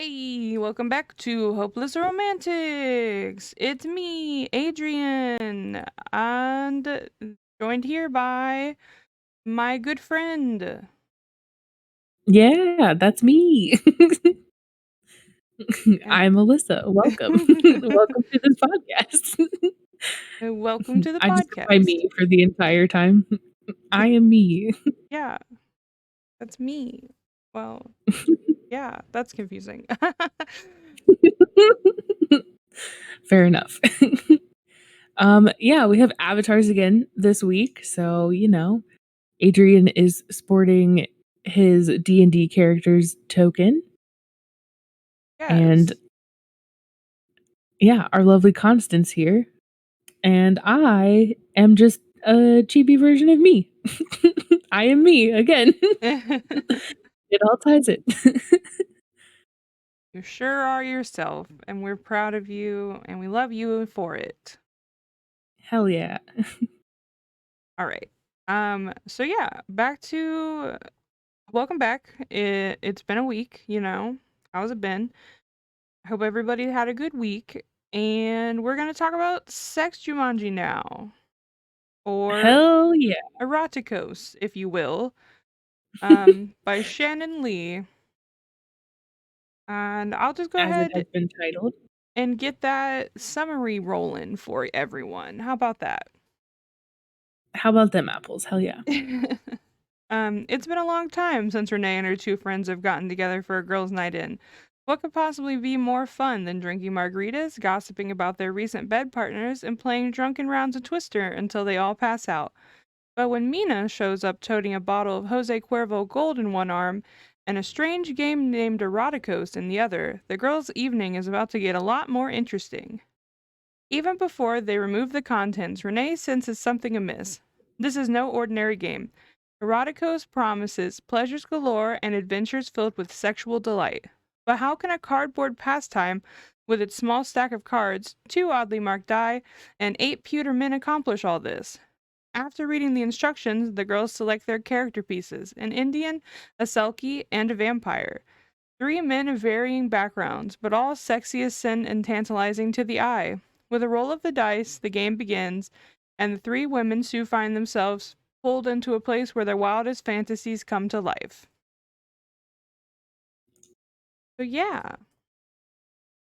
Hey, welcome back to Hopeless Romantics. It's me, Adrian, and joined here by my good friend. Yeah, that's me. And I'm Alyssa. Welcome. Welcome to this podcast. welcome to the I just go by podcast. me for the entire time. I am me. Yeah, that's me. Well, yeah, that's confusing. Fair enough. Yeah, we have avatars again this week. So, Adrian is sporting his D&D character's token. And Yes. yeah, our lovely Constance here. And I am just a chibi version of me. I am me again. It all ties it. You sure are yourself, and we're proud of you, and we love you for it. Hell yeah. All right. So yeah, welcome back. It's been a week, How's it been? I hope everybody had a good week. And we're gonna talk about Sex Jumanji now. Or Hell yeah. Erotikos, if you will. By Shannon Leigh. And I'll just go As it ahead has been titled. and get that summary rolling for everyone. How about that? How about them apples? Hell yeah. It's been a long time since Renee and her two friends have gotten together for a girls' night in. What could possibly be more fun than drinking margaritas, gossiping about their recent bed partners, and playing drunken rounds of Twister until they all pass out? But when Mina shows up toting a bottle of Jose Cuervo Gold in one arm and a strange game named Erotikos in the other, the girls' evening is about to get a lot more interesting. Even before they remove the contents, Renee senses something amiss. This is no ordinary game. Eroticos promises pleasures galore and adventures filled with sexual delight. But how can a cardboard pastime with its small stack of cards, 2 oddly marked die, and 8 pewter men accomplish all this? After reading the instructions, the girls select their character pieces: an Indian, a Selkie, and a vampire. 3 men of varying backgrounds, but all sexy as sin and tantalizing to the eye. With a roll of the dice, the game begins, and the 3 women soon find themselves pulled into a place where their wildest fantasies come to life. So yeah,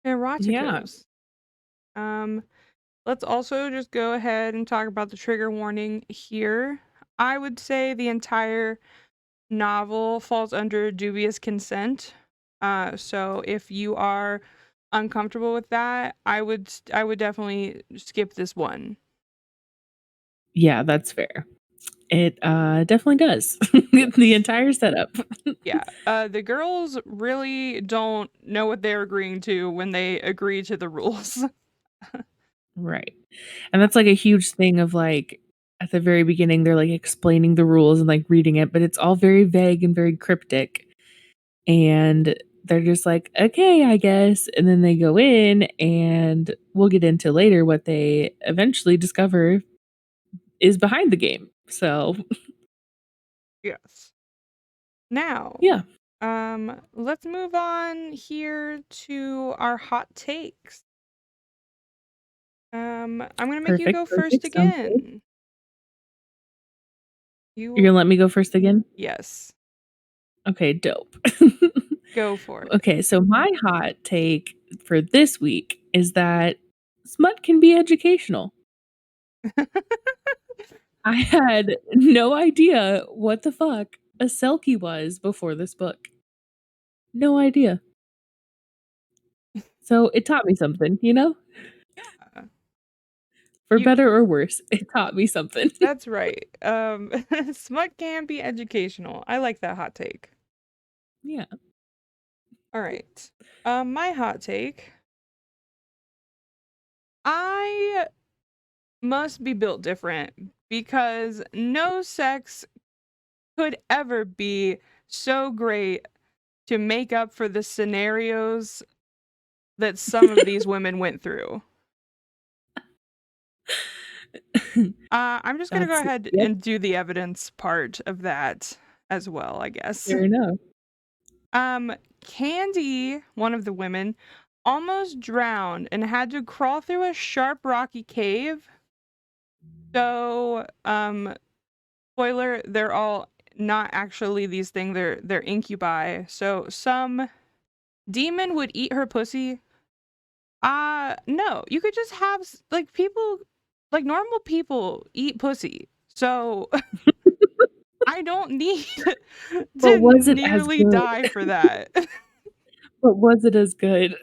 Yeah. Eroticos. Um, let's also just go ahead and talk about the trigger warning here. I would say the entire novel falls under dubious consent. So if you are uncomfortable with that, I would definitely skip this one. Yeah, that's fair. It definitely does. The Yes. entire setup. Yeah. The girls really don't know what they're agreeing to when they agree to the rules. Right. And that's like a huge thing of like at the very beginning they're like explaining the rules and like reading it, but it's all very vague and very cryptic. And they're just like, okay, I guess. And then they go in and we'll get into later what they eventually discover is behind the game. So Yes. Now, yeah. let's move on here to our hot takes. I'm gonna make you go first Perfect. Sounds good. again. You're You, gonna let me go first again? yes, Okay, dope. go for it. Okay, so my hot take for this week is that smut can be educational. I had no idea what the fuck a selkie was before this book. No idea. So it taught me something, you know? Yeah, For you. better or worse, it taught me something. That's right. Smut can be educational. I like that hot take. Yeah. All right. My hot take. I must be built different because no sex could ever be so great to make up for the scenarios that some of these women went through. I'm just gonna go That's ahead yep, and do the evidence part of that as well, I guess. fair enough. Candy, one of the women, almost drowned and had to crawl through a sharp rocky cave. So, spoiler, they're all not actually these things, they're incubi. So some demon would eat her pussy. No, you could just have like people, like normal people eat pussy. So I don't need But to was it as nearly good? die for that. But was it as good?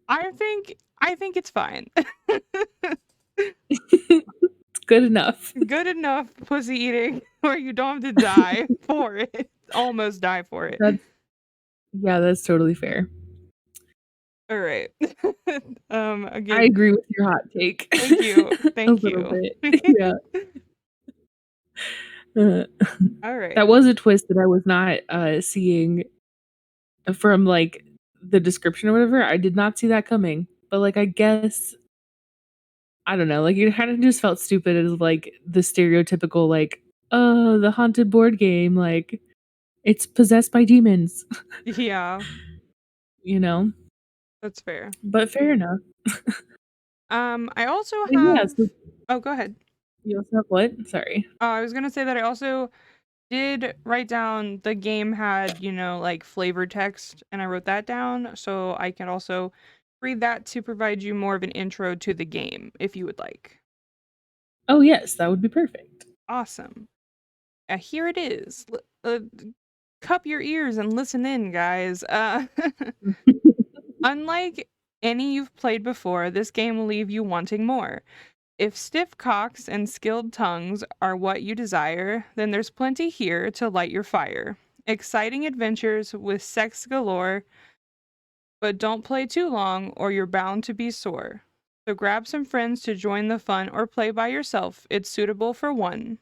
I think it's fine. It's good enough. Good enough pussy eating where you don't have to die for it. Almost die for it. That's yeah, that's totally fair. All right. I Again, agree with your hot take. thank you. A Thank little you. bit. Yeah. Uh, All right. that was a twist that I was not seeing from like the description or whatever. I did not see that coming. But like I guess I don't know, like it kind of just felt stupid as like the stereotypical like, oh, the haunted board game, like it's possessed by demons, Yeah, you know? that's fair. But fair enough. I also But yeah, have so Oh, go ahead. you also have what? Sorry. I was gonna say that I also did write down the game had, like flavor text, and I wrote that down so I can also read that to provide you more of an intro to the game if you would like. Oh yes, that would be perfect. Awesome. Here it is. Cup your ears and listen in, guys. Unlike any you've played before, this game will leave you wanting more. If stiff cocks and skilled tongues are what you desire, then there's plenty here to light your fire. Exciting adventures with sex galore, but don't play too long or you're bound to be sore. So grab some friends to join the fun or play by yourself. It's suitable for one.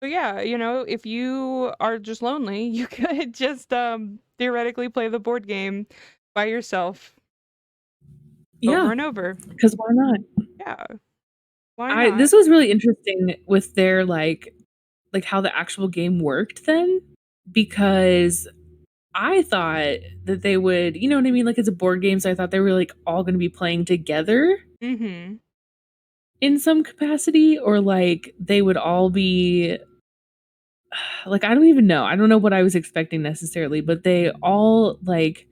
So yeah, if you are just lonely, you could just theoretically play the board game by yourself over Yeah, and over. because why not? Yeah, why I not? this was really interesting with their like how the actual game worked then because I thought that they would, you know what I mean? Like it's a board game, so I thought they were like all going to be playing together Mhm. in some capacity or like they would all be like I don't even know. I don't know what I was expecting necessarily, but they all like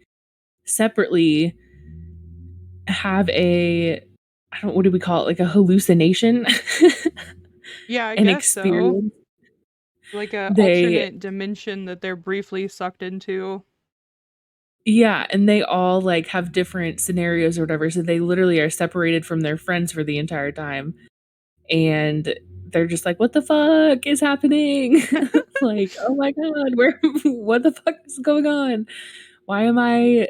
separately have a I don't what do we call it? Like a hallucination Yeah, I an guess so. experience. Like a They alternate dimension that they're briefly sucked into. yeah, and they all like have different scenarios or whatever, so they literally are separated from their friends for the entire time. And they're just like, "What the fuck is happening?" Like, "Oh my god, where what the fuck is going on? Why am I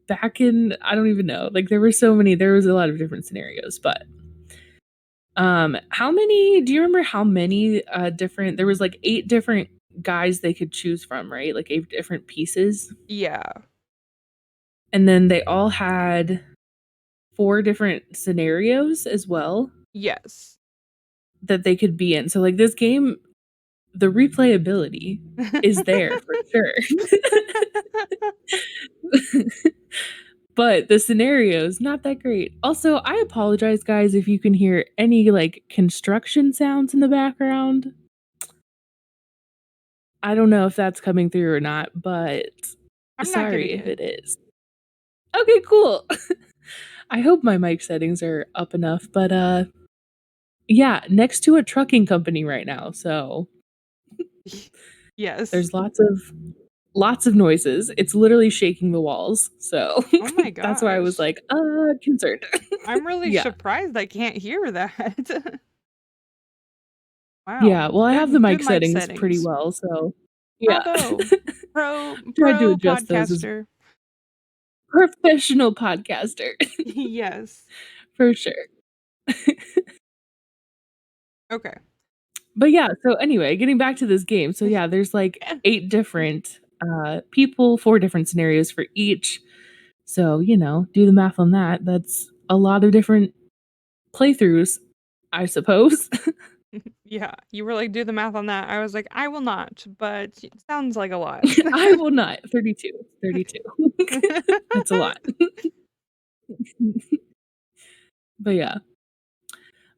back in I don't even know." Like there was a lot of different scenarios, but how many do you remember how many different there was like 8 different guys they could choose from, right? Like 8 different pieces. Yeah. And then they all had 4 different scenarios as well Yes. that they could be in. So like this game, the replayability is there for sure. But the scenarios not that great. Also, I apologize guys if you can hear any like construction sounds in the background. I don't know if that's coming through or not, but I'm not sorry getting if it. it is. Okay, cool. I hope my mic settings are up enough, but yeah, next to a trucking company right now. So Yes. there's lots of noises. It's literally shaking the walls. So Oh my that's why I was gosh. like, concerned. I'm really Yeah. surprised I can't hear that. Wow. Yeah. Well, I have the Good mic mic settings pretty settings. well. So yeah. Bravo. Pro Tried to pro adjust those as podcaster. professional podcaster Yes. for sure. Okay. But yeah, so anyway, getting back to this game. So yeah, there's like 8 different people, 4 different scenarios for each. So, do the math on that. That's a lot of different playthroughs, I suppose. Yeah, you were like, "Do the math on that." I was like, "I will not," but it sounds like a lot. I will not. 32. 32. That's a lot. But yeah.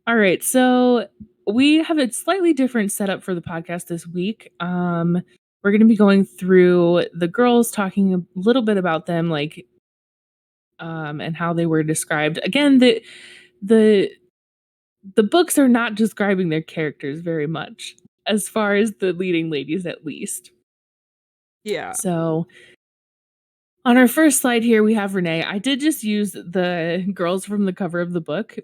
All right. So we have a slightly different setup for the podcast this week. We're going to be going through the girls, talking a little bit about them, like, and how they were described. Again, the the books are not describing their characters very much, as far as the leading ladies, at least. Yeah, So on our first slide here, we have Renee. I did just use the girls from the cover of the book,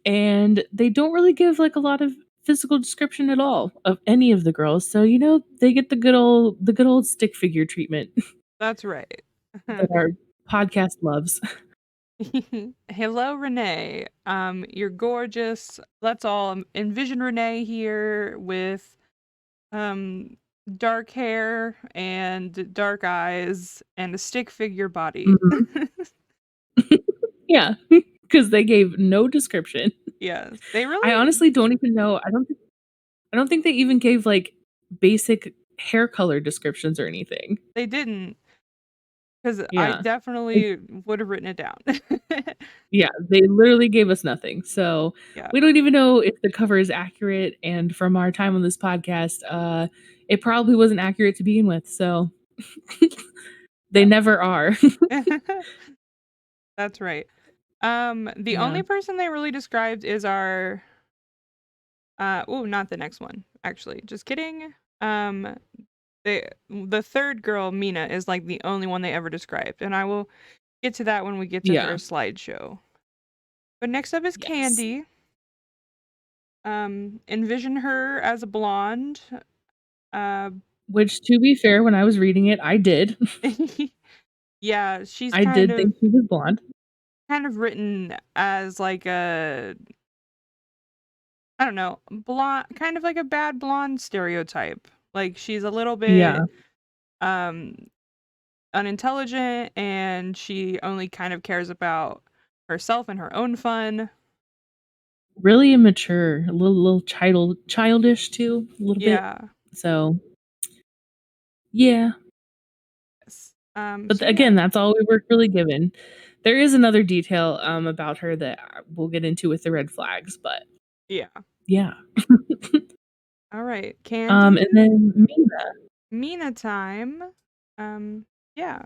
and they don't really give like a lot of physical description at all of any of the girls. So, they get the good old stick figure treatment that's right. that our podcast loves. Hello, Renee. You're gorgeous. Let's all envision Renee here with um dark hair and dark eyes and a stick figure body. Mhm. Yeah, because they gave no description. Yes, they I really honestly don't even know. I don't think they even gave like basic hair color descriptions or anything. they didn't, because I Yeah. Like, definitely would have written it down. yeah, they literally gave us nothing. So Yeah, we don't even know if the cover is accurate. And from our time on this podcast, it probably wasn't accurate to begin with. So they never are. yeah. That's right. The Yeah. only person they really described is our oh, not the next one, actually. Just kidding. The third girl, Mina, is like the only one they ever described, and I will get to that when we get to her Yeah. slideshow. But next up is Yes. Candy. Envision her as a blonde. Uh, Which, to be fair, when I was reading it, I did. yeah, she's I did think she was blonde. kind of written as like a, I don't know, blonde, kind of like a bad blonde stereotype. Like she's a little Yeah. bit um unintelligent, and she only kind of cares about herself and her own fun. Really immature, a little childish too, a little bit. Yeah. So yeah. Yes. But So yeah. again, that's all we were really given. There is another detail about her that we'll get into with the red flags, but Yeah. yeah. All right. Candy, And then Mina. Mina time. Yeah.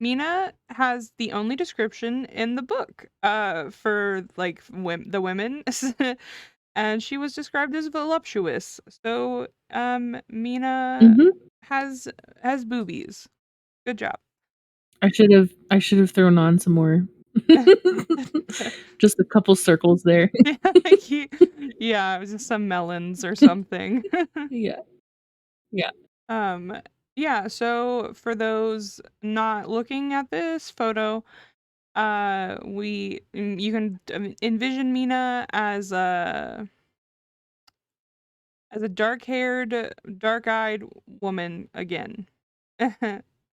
Mina has the only description in the book for like the women. And she was described as voluptuous. So Mina Mhm. has has boobies. Good job. I should have thrown on some more. Just a couple circles there. Yeah, yeah, it was just some melons or something. Yeah. Yeah. Um, yeah, so for those not looking at this photo, you can envision Mina as a dark-haired, dark-eyed woman again.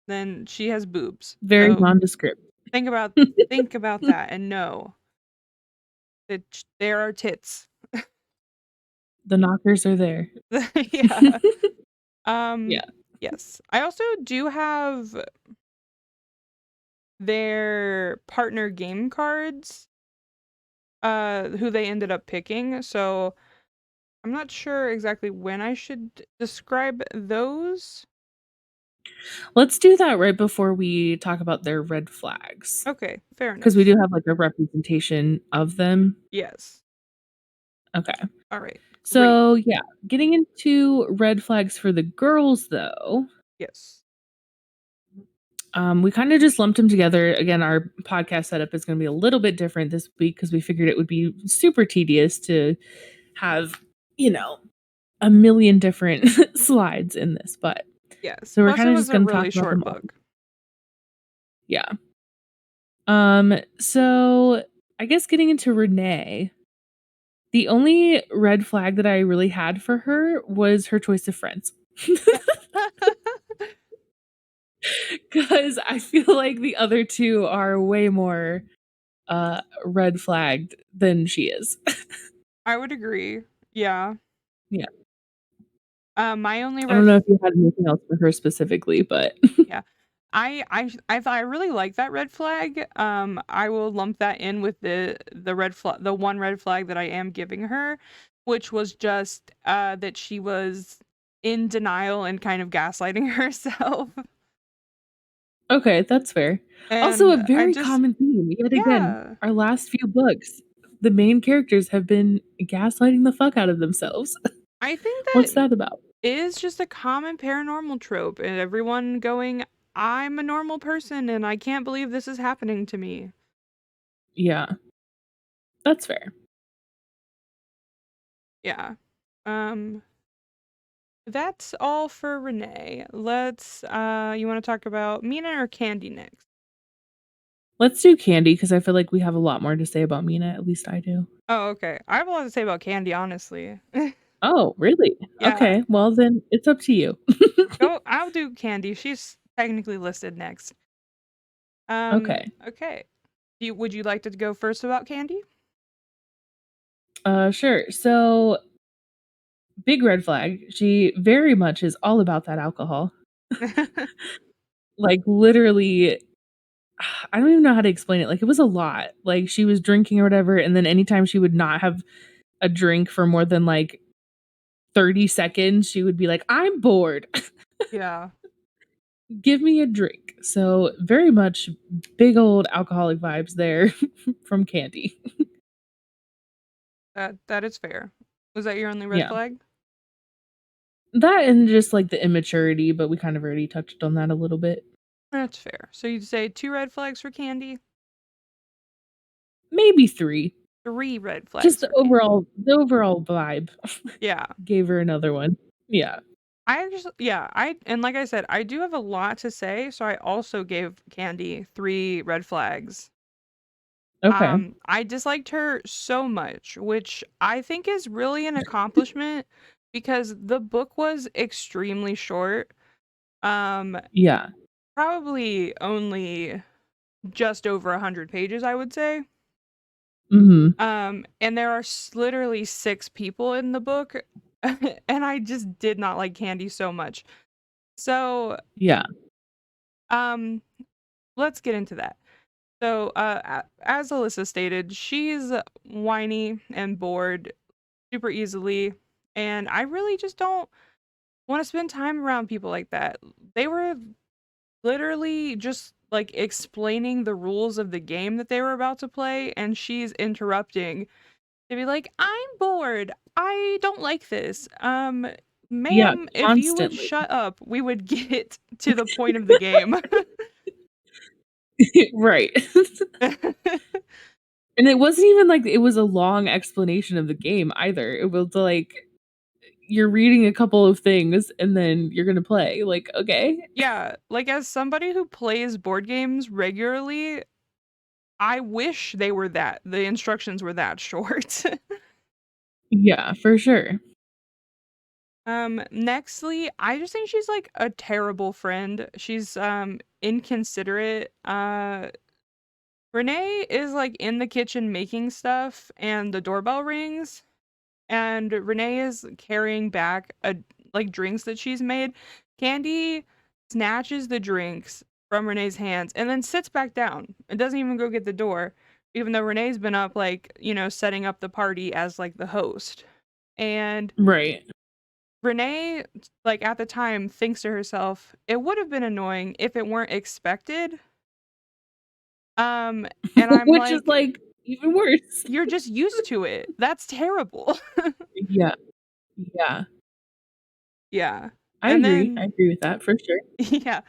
Then she has boobs. Very So nondescript. think about think about that and know that there are tits. The knockers are there. Yeah. Um, Yeah. yes. I also do have their partner game cards, who they ended up picking. So I'm not sure exactly when I should describe those. Let's do that right before we talk about their red flags, Okay, fair because we enough. do have, like, a representation of them. Yes. Okay. All right. Great. So, yeah, getting into red flags for the girls, though, Yes. we kinda just lumped them together. Again, our podcast setup is gonna be a little bit different this week because we figured it would be super tedious to have, you know, a million different slides in this, but Yes. so we're Plus, it kinda was just a gonna talk really about short them all. book. Yeah. So I guess getting into Renee, the only red flag that I really had for her was her choice of friends. Because I feel like the other two are way more red flagged than she is. I would agree. Yeah. My only I don't red know if you had anything else for her specifically, but Yeah. I thought I really like that red flag. I will lump that in with the red flag, the one red flag that I am giving her, which was just that she was in denial and kind of gaslighting herself. okay, that's fair. Also, a And I very just common theme. Yet again, yeah, our last few books, the main characters have been gaslighting the fuck out of themselves. I think What's that that about? is just a common paranormal trope, and everyone going, "I'm a normal person and I can't believe this is happening to me." Yeah, that's fair. Yeah. Um That's all for Renee. Let's you want to talk about Mina or Candy next? Let's do Candy because I feel like we have a lot more to say about Mina. At least I do. Oh, okay. I have a lot to say about Candy, honestly. Oh, really? Yeah. Okay, well then it's up to you. Go I'll do Candy. She's technically listed next. Okay. Okay. Would you like to go first about Candy? Sure. So, big red flag. She very much is all about that alcohol. Like literally I don't even know how to explain it. Like it was a lot. Like she was drinking or whatever, and then anytime she would not have a drink for more than like 30 seconds, she would be like, "I'm bored. Yeah. Give me a drink." So, very much big old alcoholic vibes there from Candy. That is fair. Was that your only red Yeah. flag? That and just like the immaturity, but we kind of already touched on that a little bit. That's fair. So you'd say two red flags for Candy, Maybe 3. three red Just flags for Candy. the overall vibe. Yeah. Gave her another one. Yeah. I just yeah, I and like I said, I do have a lot to say, so I also gave Candy 3 red flags. Okay. I disliked her so much, which I think is really an accomplishment because the book was extremely short. Um, Yeah. Probably only just over 100 pages, I would say. Mhm. And there are literally 6 people in the book, and I just did not like Candy so much. So, Yeah. um, let's get into that. So, as Alyssa stated, she's whiny and bored super easily, and I really just don't want to spend time around people like that. They were literally just like explaining the rules of the game that they were about to play, and she's interrupting to be like, "I'm bored. I don't like this. Yeah, Ma'am, if you would constantly. shut up, we would get to the point of the game." Right. And it wasn't even like it was a long explanation of the game either. It was like you're reading a couple of things and then you're gonna play. Like, okay. Yeah, like as somebody who plays board games regularly, I wish the instructions were that short. Yeah, for sure. Nextly, I just think she's like a terrible friend. She's inconsiderate. Renee is like in the kitchen making stuff and the doorbell rings and Renee is carrying back a like drinks that she's made. Candy snatches the drinks from Renee's hands and then sits back down. It doesn't even go get the door, even though Renee's been up like, setting up the party as like the host. And Right. Renee, like at the time, thinks to herself, it would have been annoying if it weren't expected. And I'm Which is like, like even worse. you're just used to it. That's terrible. Yeah. Yeah. Yeah. I And agree. I then agree with that for sure. yeah.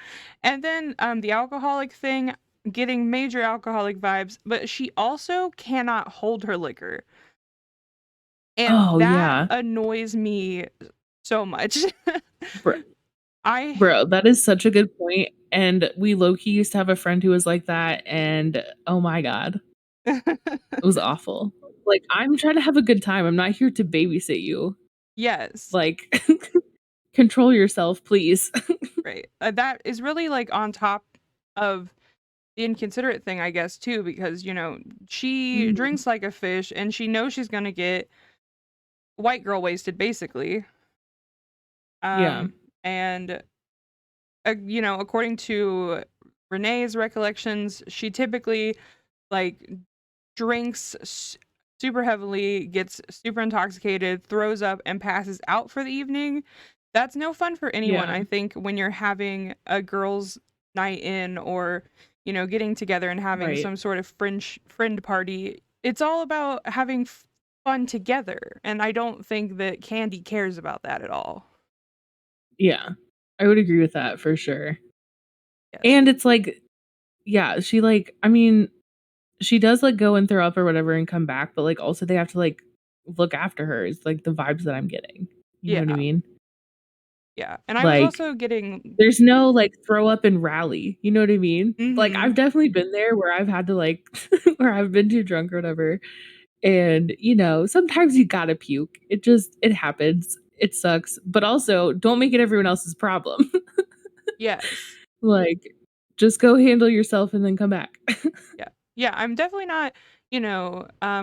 And then the alcoholic thing, getting major alcoholic vibes, but she also cannot hold her liquor. And Oh, that yeah. annoys me so much. Bro, I bro, that is such a good point, and we low-key used to have a friend who was like that, and oh my god, it was awful. Like, I'm trying to have a good time, I'm not here to babysit you. yes, Like, control yourself, please. right. That is really like on top of the inconsiderate thing, I guess, too, because she Mhm. drinks like a fish and she knows she's gonna get white girl wasted, basically. Yeah. And according to Renee's recollections, she typically like drinks super heavily, gets super intoxicated, throws up, and passes out for the evening. That's no fun for anyone. Yeah. I think when you're having a girls' night in, or getting together and having Right. some sort of friend party, it's all about having fun together. And I don't think that Candy cares about that at all. Yeah. I would agree with that for sure. Yes. And it's like, yeah, she like, I mean, she does like go and throw up or whatever and come back, but like also they have to like look after her is like the vibes that I'm getting. You know what I Yeah. mean? Yeah. And I was Like also getting. there's no like throw up and rally. You know what I mean? Like I've Mhm. definitely been there where I've had to like where I've been too drunk or whatever. And sometimes you gotta puke. It happens. It sucks. But also don't make it everyone else's problem. Yes. Like, just go handle yourself and then come back. Yeah. Yeah, I'm definitely not,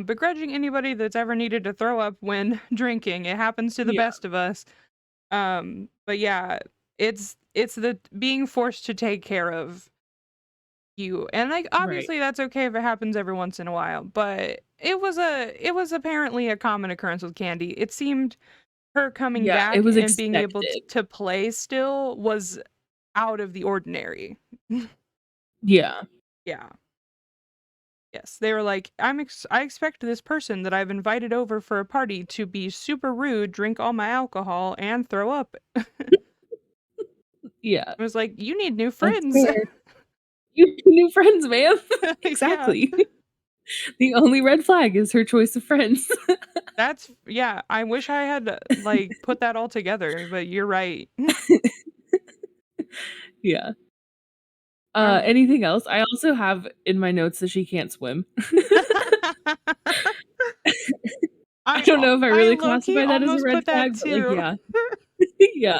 begrudging anybody that's ever needed to throw up when drinking. It happens to the Yeah, best of us. But yeah, it's the being forced to take care of you. And like right. obviously that's okay if it happens every once in a while, but it was apparently a common occurrence with Candy. It seemed her coming Yeah, it back was and being able expected. to play still was out of the ordinary. Yeah, Yeah. Yes, they were like, I expect this person that I've invited over for a party to be super rude, drink all my alcohol, and throw up. yeah, I was like, you need new that's friends. fair. You need new friends, man. Yeah, Exactly. The only red flag is her choice of friends. yeah. I wish I had like put that all together, but you're right. Yeah. Um, Anything else? I also have in my notes that she can't swim. I don't know if I I really low key classify that as a almost red put that flag, but, like, too. yeah. Yeah.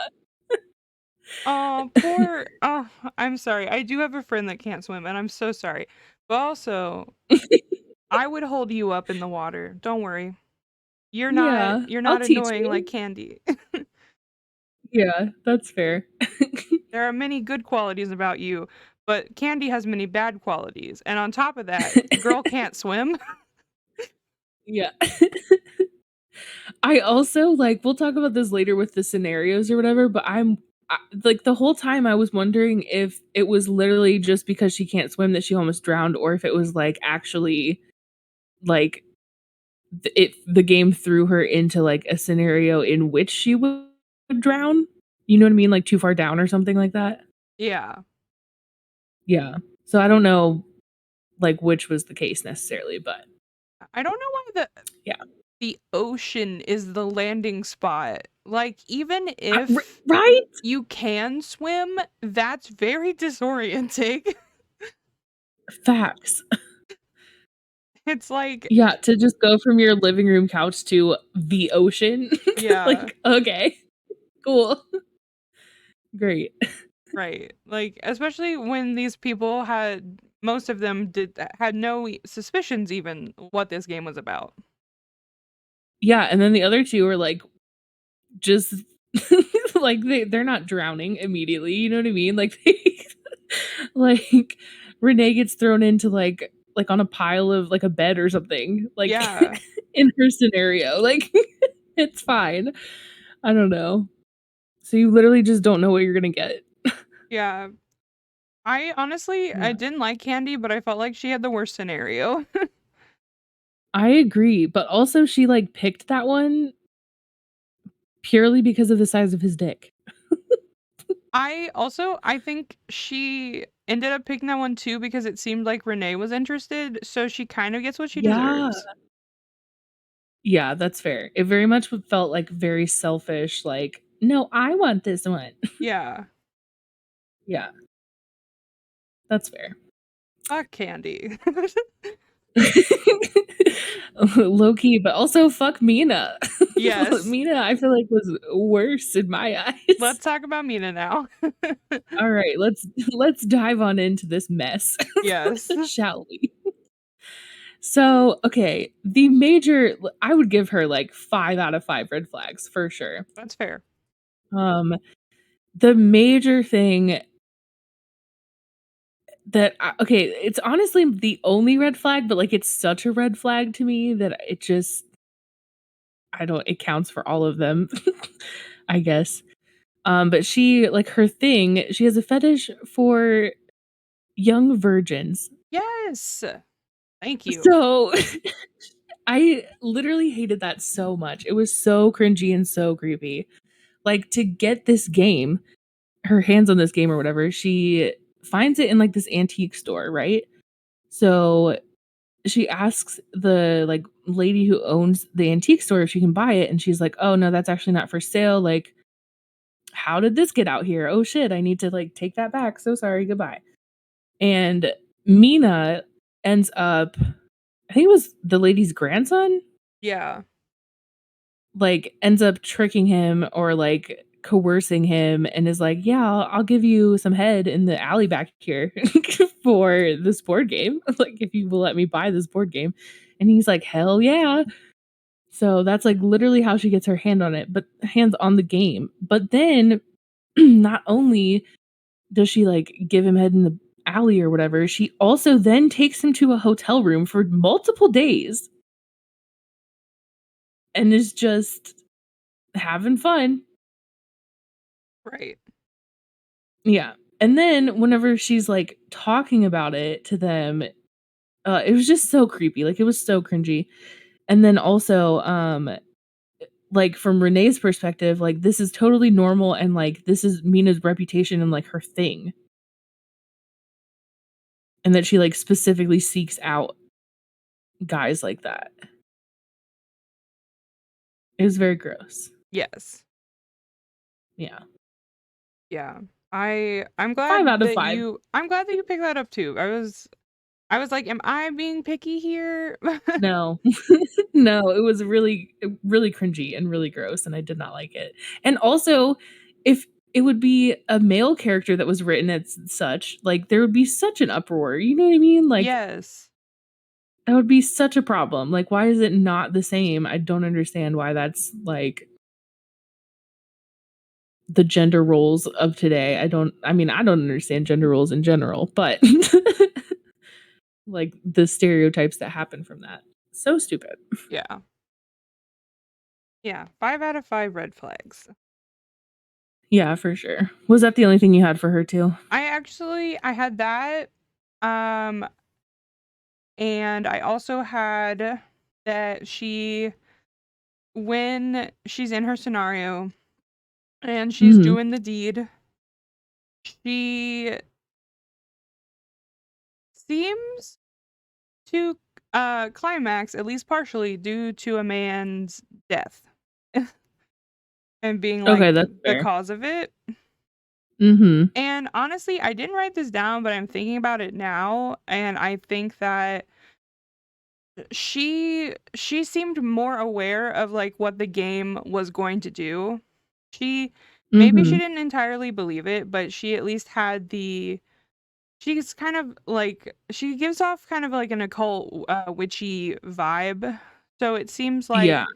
Oh, poor. Oh, I'm sorry. I do have a friend that can't swim, and I'm so sorry. But also, I would hold you up in the water. Don't worry. You're not Yeah, you're I'll not teach annoying like you. Candy. Yeah, that's fair. There are many good qualities about you, but Candy has many bad qualities. And on top of that, girl can't swim. Yeah. I also like we'll talk about this later with the scenarios or whatever, but like the whole time I was wondering if it was literally just because she can't swim that she almost drowned or if it was like actually like the game threw her into like a scenario in which she would drown. You know what I mean? Like too far down or something like that. Yeah. Yeah. So I don't know like which was the case necessarily, but I don't know why yeah. the ocean is the landing spot. Like even if Right? you can swim, that's very disorienting. Facts. It's like, Yeah, to just go from your living room couch to the ocean. yeah, Like, okay, cool. Great. right. Like especially when these people had most of them had no suspicions even what this game was about. Yeah, and then the other 2 are, like, just like, they're not drowning immediately, you know what I mean? Like, like, Renee gets thrown into, like, on a pile of, like, a bed or something, like, Yeah. in her scenario, like, it's fine. I don't know. So you literally just don't know what you're gonna get. Yeah. I Yeah. didn't like Candy, but I felt like she had the worst scenario. I agree, but also she, like, picked that one purely because of the size of his dick. I think she ended up picking that one too because it seemed like Renee was interested, so she kind of gets what she Yeah. deserves. Yeah, that's fair. It very much felt, like, very selfish, like, "No, I want this one." Yeah. Yeah, that's fair. Fuck Candy. Low key, but also fuck Mina. Yes. Mina, I feel like was worse in my eyes. Let's talk about Mina now. Alright, let's dive on into this mess, Yes. shall we? So, okay, the major I would give her, like, 5 out of 5 red flags for sure. That's fair. The major thing that okay, it's honestly the only red flag, but, like, it's such a red flag to me that it just it counts for all of them, I guess. But she like, her thing, she has a fetish for young virgins. Yes. Thank you. So, I literally hated that so much. It was so cringy and so creepy. Like, to get this game, her hands on this game or whatever, she finds it in, like, this antique store, right? So, she asks the, like, lady who owns the antique store if she can buy it, and she's like, "Oh, no, that's actually not for sale, like, how did this get out here? Oh, shit, I need to, like, take that back. So sorry, goodbye." And Mina ends up I think it was the lady's grandson, Yeah. like, ends up tricking him or, like, coercing him and is like, "Yeah, I'll give you some head in the alley back here for this board game, like, if you will let me buy this board game." And he's like, "Hell yeah." So that's, like, literally how she gets her hands on the game. But then, not only does she, like, give him head in the alley or whatever, she also then takes him to a hotel room for multiple days and is just having fun. Right. Yeah. And then whenever she's, like, talking about it to them, it was just so creepy, like, it was so cringy. And then also, like, from Renee's perspective, like, this is totally normal and, like, this is Mina's reputation and, like, her thing. And that she, like, specifically seeks out guys like that. It was very gross. Yes. Yeah. Yeah. I'm 5 glad out of that 5. you picked that up too. I was like, am I being picky here? No. No, it was really really cringy and really gross, and I did not like it. And also, if it would be a male character that was written as such, like, there would be such an uproar, you know what I mean? Like, Yes. that would be such a problem. Like, why is it not the same? I don't understand why that's, like, the gender roles of today. I mean, I don't understand gender roles in general, but like, the stereotypes that happen from that. So stupid. Yeah. Yeah. 5 out of 5 red flags. Yeah, for sure. Was that the only thing you had for her too? I had that. Um and I also had that when she's in her scenario and she's Mhm. doing the deed, she seems to climax at least partially due to a man's death and being Okay, like that's the fair. cause of it. Mhm. And honestly, I didn't write this down, but I'm thinking about it now, and I think that she seemed more aware of like what the game was going to do. She maybe she Mhm. didn't entirely believe it, but she at least had the she's kind of like she gives off kind of like an occult witchy vibe. So it seems Yeah. like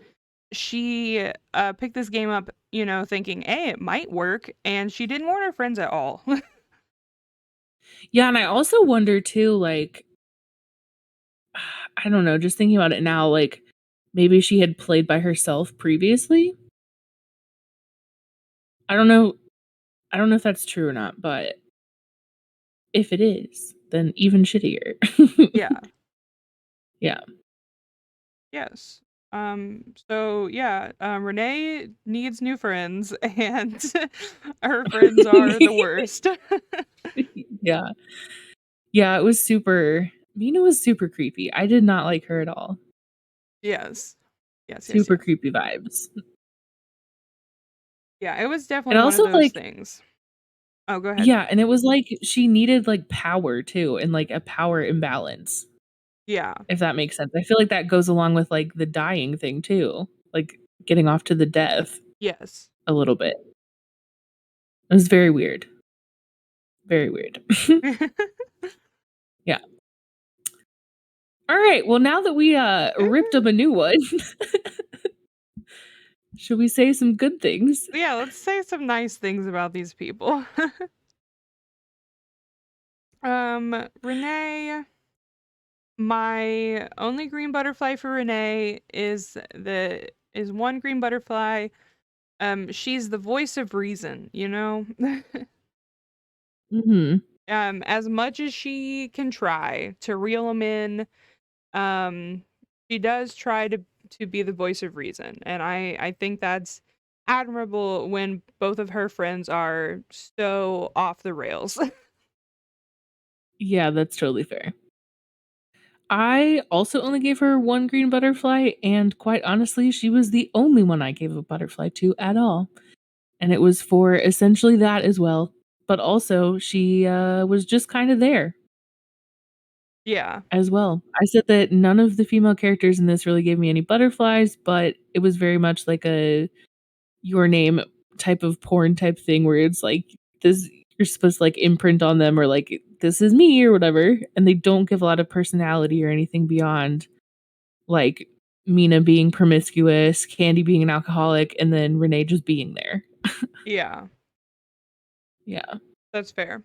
she picked this game up, thinking, "Hey, it might work," and she didn't warn her friends at all. Yeah, and I also wonder too, like, I don't know, just thinking about it now, like, maybe she had played by herself previously? I don't know I don't know if that's true or not, but if it is, then even shittier. Yeah. Yeah. Yes. So yeah, Renee needs new friends and her friends are the worst. Yeah. Yeah, it was super Mina was super creepy. I did not like her at all. Yes. Yes, yes, Super yes. creepy vibes. Yeah, it was And definitely one of also, those like things. Oh, go ahead. yeah, and it was like she needed, like, power too and, like, a power imbalance, Yeah. if that makes sense. I feel like that goes along with, like, the dying thing too, like, getting off to the death Yes. a little bit. It was very weird. Very weird. Yeah. Alright, well, now that we, ripped up a new one, Should we say some good things? Yeah, let's say some nice things about these people. Renee, my only green butterfly for Renee is one green butterfly. She's the voice of reason, you know? Mhm. As much as she can try to reel them in, um, she does try to be the voice of reason, and I think that's admirable when both of her friends are so off the rails. Yeah, that's totally fair. I also only gave her 1 green butterfly, and quite honestly, she was the only one I gave a butterfly to at all, and it was for essentially that as well, but also she, was just kinda there Yeah, as well. I said that none of the female characters in this really gave me any butterflies, but it was very much like a Your Name type of porn type thing where it's like, this you're supposed to, like, imprint on them or, like, "This is me," or whatever, and they don't give a lot of personality or anything beyond, like, Mina being promiscuous, Candy being an alcoholic, and then Renee just being there. yeah, Yeah. that's fair.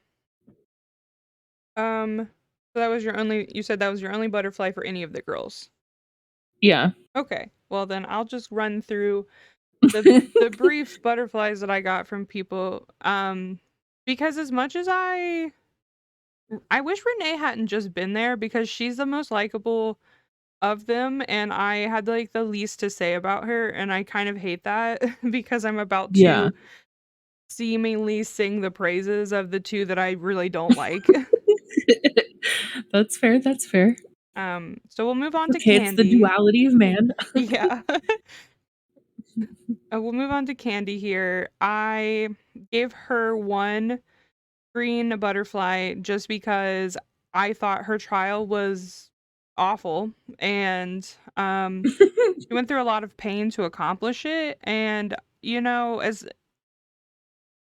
So that was your only you said that was your only butterfly for any of the girls. Yeah. Okay. Well, then I'll just run through the brief butterflies that I got from people. Because as much as I wish Renee hadn't just been there because she's the most likable of them and I had like the least to say about her and I kind of hate that because I'm about Yeah. to seemingly sing the praises of the two that I really don't like. That's fair, that's fair. So we'll move on to Okay, it's the Candy. duality of man. Yeah. We'll move on to Candy here. I gave her one green butterfly just because I thought her trial was awful and she went through a lot of pain to accomplish it and as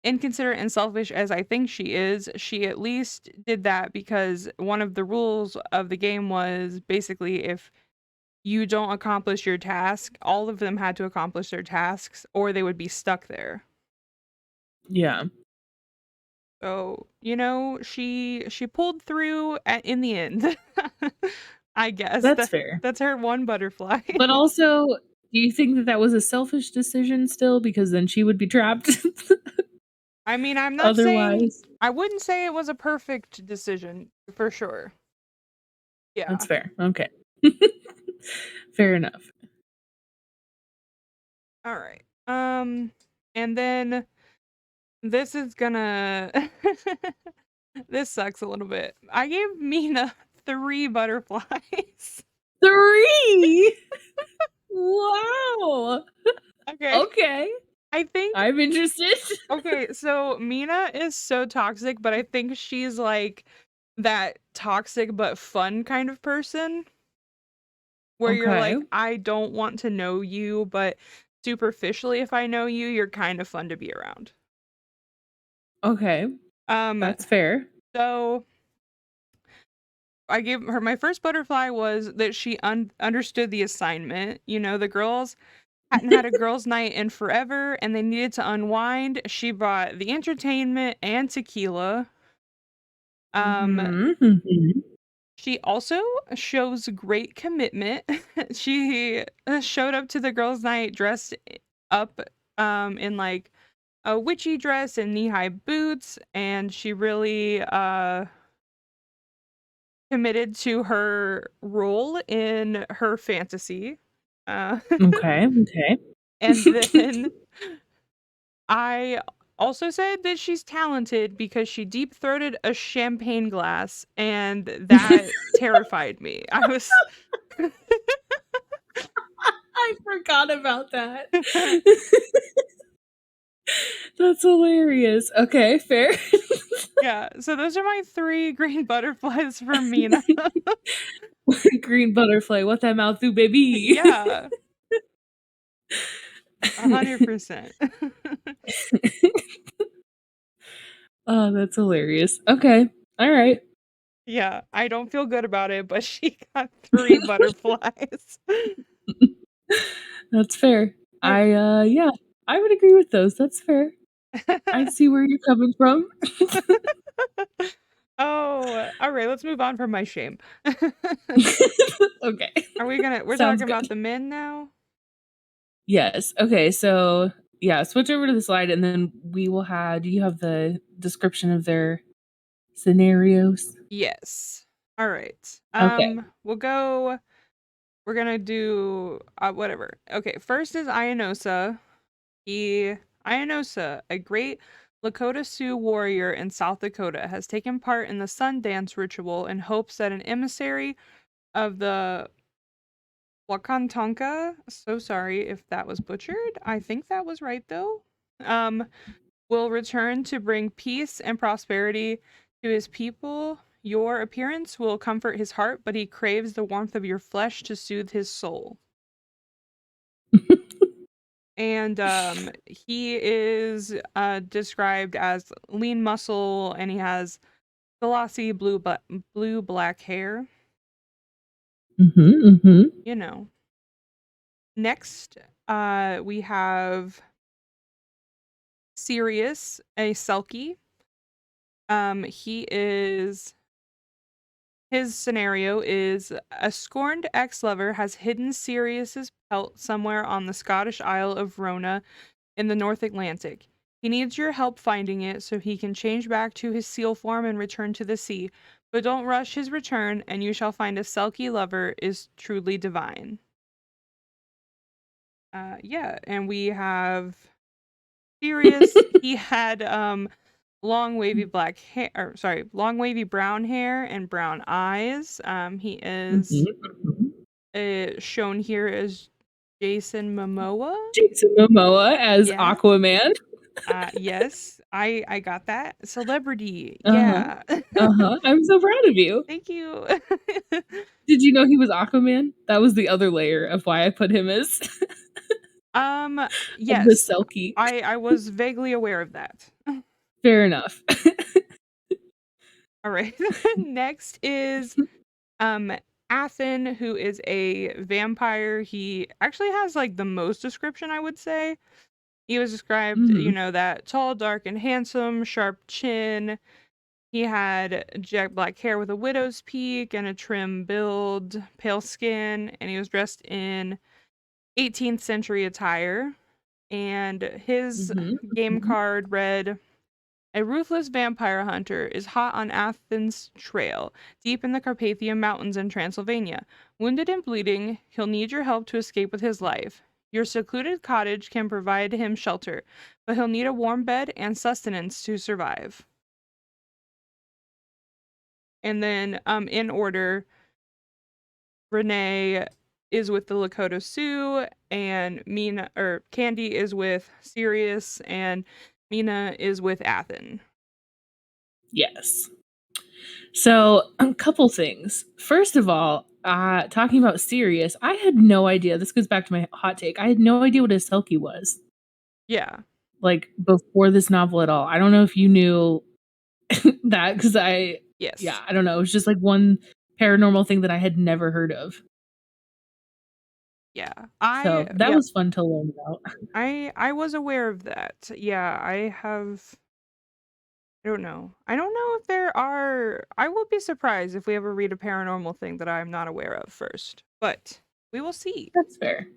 inconsiderate and selfish as I think she is, she at least did that because one of the rules of the game was basically if you don't accomplish your task, all of them had to accomplish their tasks or they would be stuck there. Yeah, So, she pulled through in the end. I guess that's fair. that's her one butterfly. But also, do you think that that was a selfish decision still? Because then she would be trapped I mean, I'm not saying otherwise. I wouldn't say it was a perfect decision for sure. That's Yeah. fair. Okay. Fair enough. All right. And then this is gonna this sucks a little bit. I gave Mina 3 butterflies. 3! Wow! Okay. Okay. I think I'm interested. okay, so Mina is so toxic, but I think she's like that toxic but fun kind of person where you're Okay. like, I don't want to know you, but superficially, if I know you, you're kind of fun to be around. Okay. Um, That's fair. so I gave her my first butterfly was that she understood the assignment. The girls hadn't had a girls' night in forever and they needed to unwind. She brought the entertainment and tequila. Um, Mhm, mhm. she also shows great commitment. She showed up to the girls' night dressed up in like a witchy dress and knee-high boots and she really committed to her role in her fantasy. Uh, Okay, okay. and then I also said that she's talented because she deep-throated a champagne glass, and that terrified me. I was I forgot about that. That's hilarious. Okay, fair. yeah, so those are my 3 green butterflies for Mina. Green butterfly, what that mouth do, baby? Yeah, 100%. Oh, that's hilarious. Okay. Alright. Yeah, I don't feel good about it, but she got 3 butterflies. That's fair. Yeah, I would agree with those. That's fair. I see where you're coming from. Oh, all right, let's move on from my shame. Okay. We're Sounds talking good. about the men now? Yes. Okay, so yeah, switch over to the slide and then we will have do you have the description of their scenarios? Yes. All right. Okay. We're gonna do whatever. Okay, first is Ianosa. Ianosa, a great Lakota Sioux warrior in South Dakota, has taken part in the sun dance ritual in hopes that an emissary of the Wakantanka, so sorry if that was butchered. I think that was right though. Um, will return to bring peace and prosperity to his people. Your appearance will comfort his heart, but he craves the warmth of your flesh to soothe his soul. And he is described as lean muscle, and he has glossy blue black hair. Mhm, mhm. You know. Next, we have Sirius, a Selkie. He is His scenario is a scorned ex-lover has hidden Sirius's pelt somewhere on the Scottish Isle of Rona in the North Atlantic. He needs your help finding it so he can change back to his seal form and return to the sea. But don't rush his return, and you shall find a Selkie lover is truly divine. Yeah, and we have Sirius. He had long wavy black hair, or sorry, long wavy brown hair and brown eyes. He is Mhm, mhm. shown here as Jason Momoa. Jason Momoa as Yes. Aquaman. Yes, I got that. Celebrity. Uh-huh. Yeah. Uh-huh. I'm so proud of you. Thank you. Did you know he was Aquaman? That was the other layer of why I put him as Um, of the yes. Selkie. I was vaguely aware of that. Fair enough. All right. Next is um Athen, who is a vampire. He actually has like the most description, I would say. He was described, Mhm. that tall, dark, and handsome, sharp chin. He had jet black hair with a widow's peak and a trim build, pale skin, and he was dressed in 18th century attire. And his Mhm, game mhm. card read, a ruthless vampire hunter is hot on Athens' trail, deep in the Carpathian Mountains in Transylvania. Wounded and bleeding, he'll need your help to escape with his life. Your secluded cottage can provide him shelter, but he'll need a warm bed and sustenance to survive. And then, in order, Renee is with the Lakota Sioux, and Mina or Candy is with Sirius, and Mina is with Athen. Yes. So, a couple things. First of all, talking about Sirius, I had no idea. This goes back to my hot take. I had no idea what a Selkie was, Yeah. like, before this novel at all. I don't know if you knew that because yeah, Yes. I don't know. It was just like one paranormal thing that I had never heard of. Yeah. So that Yeah. was fun to learn about. I was aware of that. Yeah, I don't know. I don't know if there are I will be surprised if we ever read a paranormal thing that I'm not aware of first. But we will see. That's fair.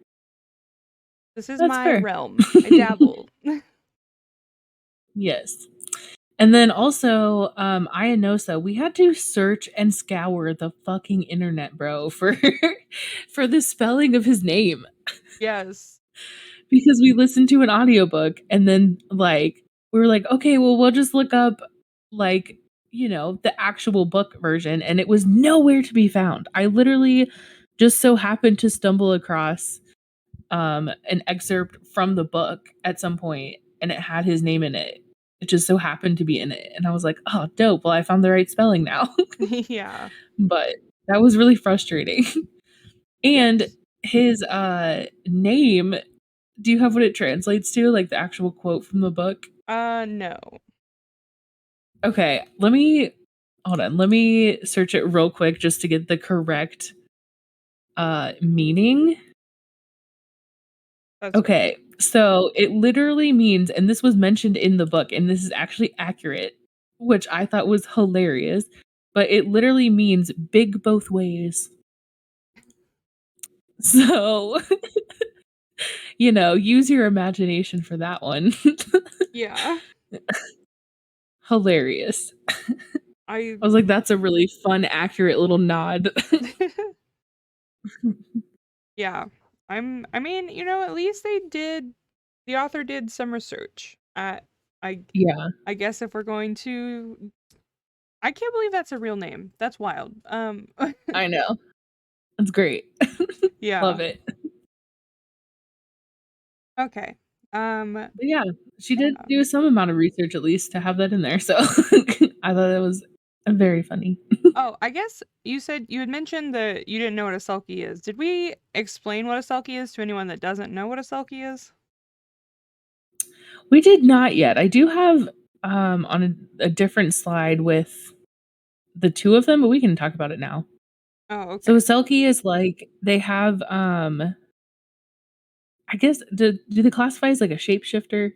This is That's my fair. realm. I dabble. Yes. And then also, Ayanosa, we had to search and scour the fucking internet, bro, for for the spelling of his name Yes. because we listened to an audiobook and then like we were like, okay, well we'll just look up like, the actual book version and it was nowhere to be found. I literally just so happened to stumble across an excerpt from the book at some point and it had his name in it. It just so happened to be in it. And I was like, oh, dope. Well, I found the right spelling now. Yeah. But that was really frustrating. And Yes. his name, do you have what it translates to? Like the actual quote from the book? No. Okay, let me hold on. Let me search it real quick just to get the correct meaning. That's fair. Okay, so it literally means, and this was mentioned in the book, and this is actually accurate, which I thought was hilarious, but it literally means big both ways. So, use your imagination for that one. Yeah. Hilarious. I I was like, that's a really fun, accurate little nod. yeah. I mean, at least the author did some research. I Yeah, I guess if we're going to I can't believe that's a real name. That's wild. I know. That's great. Yeah. Love it. Okay. Um, But yeah, she did yeah. do some amount of research at least to have that in there, so I thought it was very funny. Oh, I guess you had mentioned that you didn't know what a sulky is. Did we explain what a sulky is to anyone that doesn't know what a sulky is? We did not yet. I do have, on a different slide with the 2 of them, but we can talk about it now. Oh, So a okay. Selkie is like they have, I guess do they classify as like a shapeshifter,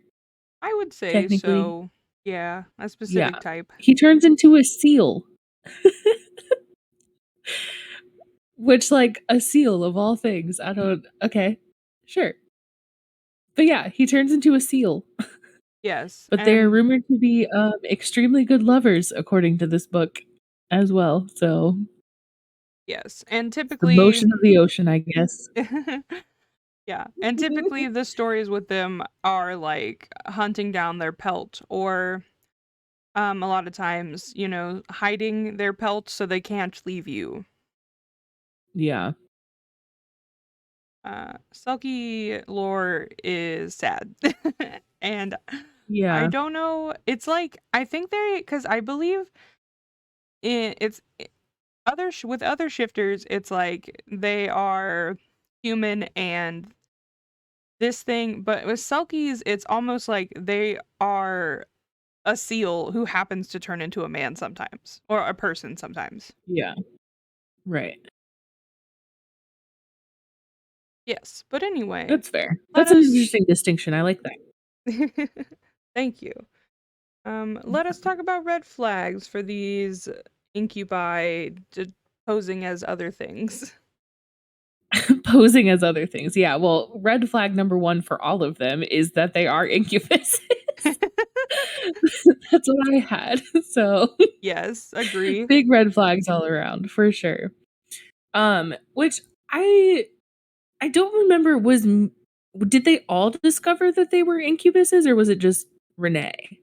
I would say technically? so. Yeah, a Yeah. specific type. He turns into a seal, which, like, a seal of all things, I don't okay, sure. But yeah, he turns into a seal. Yes, But they are and rumored to be, extremely good lovers according to this book as well, so yes, and it's the typically motion of the ocean, I guess. yeah, and typically the stories with them are like hunting down their pelt or a lot of times, hiding their pelt so they can't leave you. Yeah. Selkie lore is sad. And I Yeah. don't know, it's like I think cuz I believe it's with other shifters, it's like they are human and this thing, but with Selkies, it's almost like they are a seal who happens to turn into a man sometimes or a person sometimes. Yeah. Right. Yes, but anyway, That's fair. let That's an us interesting distinction, I like that. thank you. Let us talk about red flags for these incubi posing as other things. Posing as other things, yeah, well, red flag number 1 for all of them is that they are incubuses. That's what I had, so Yes, agree. big red flags all around, for sure. Which I don't remember did they all discover that they were incubuses, or was it just Renee?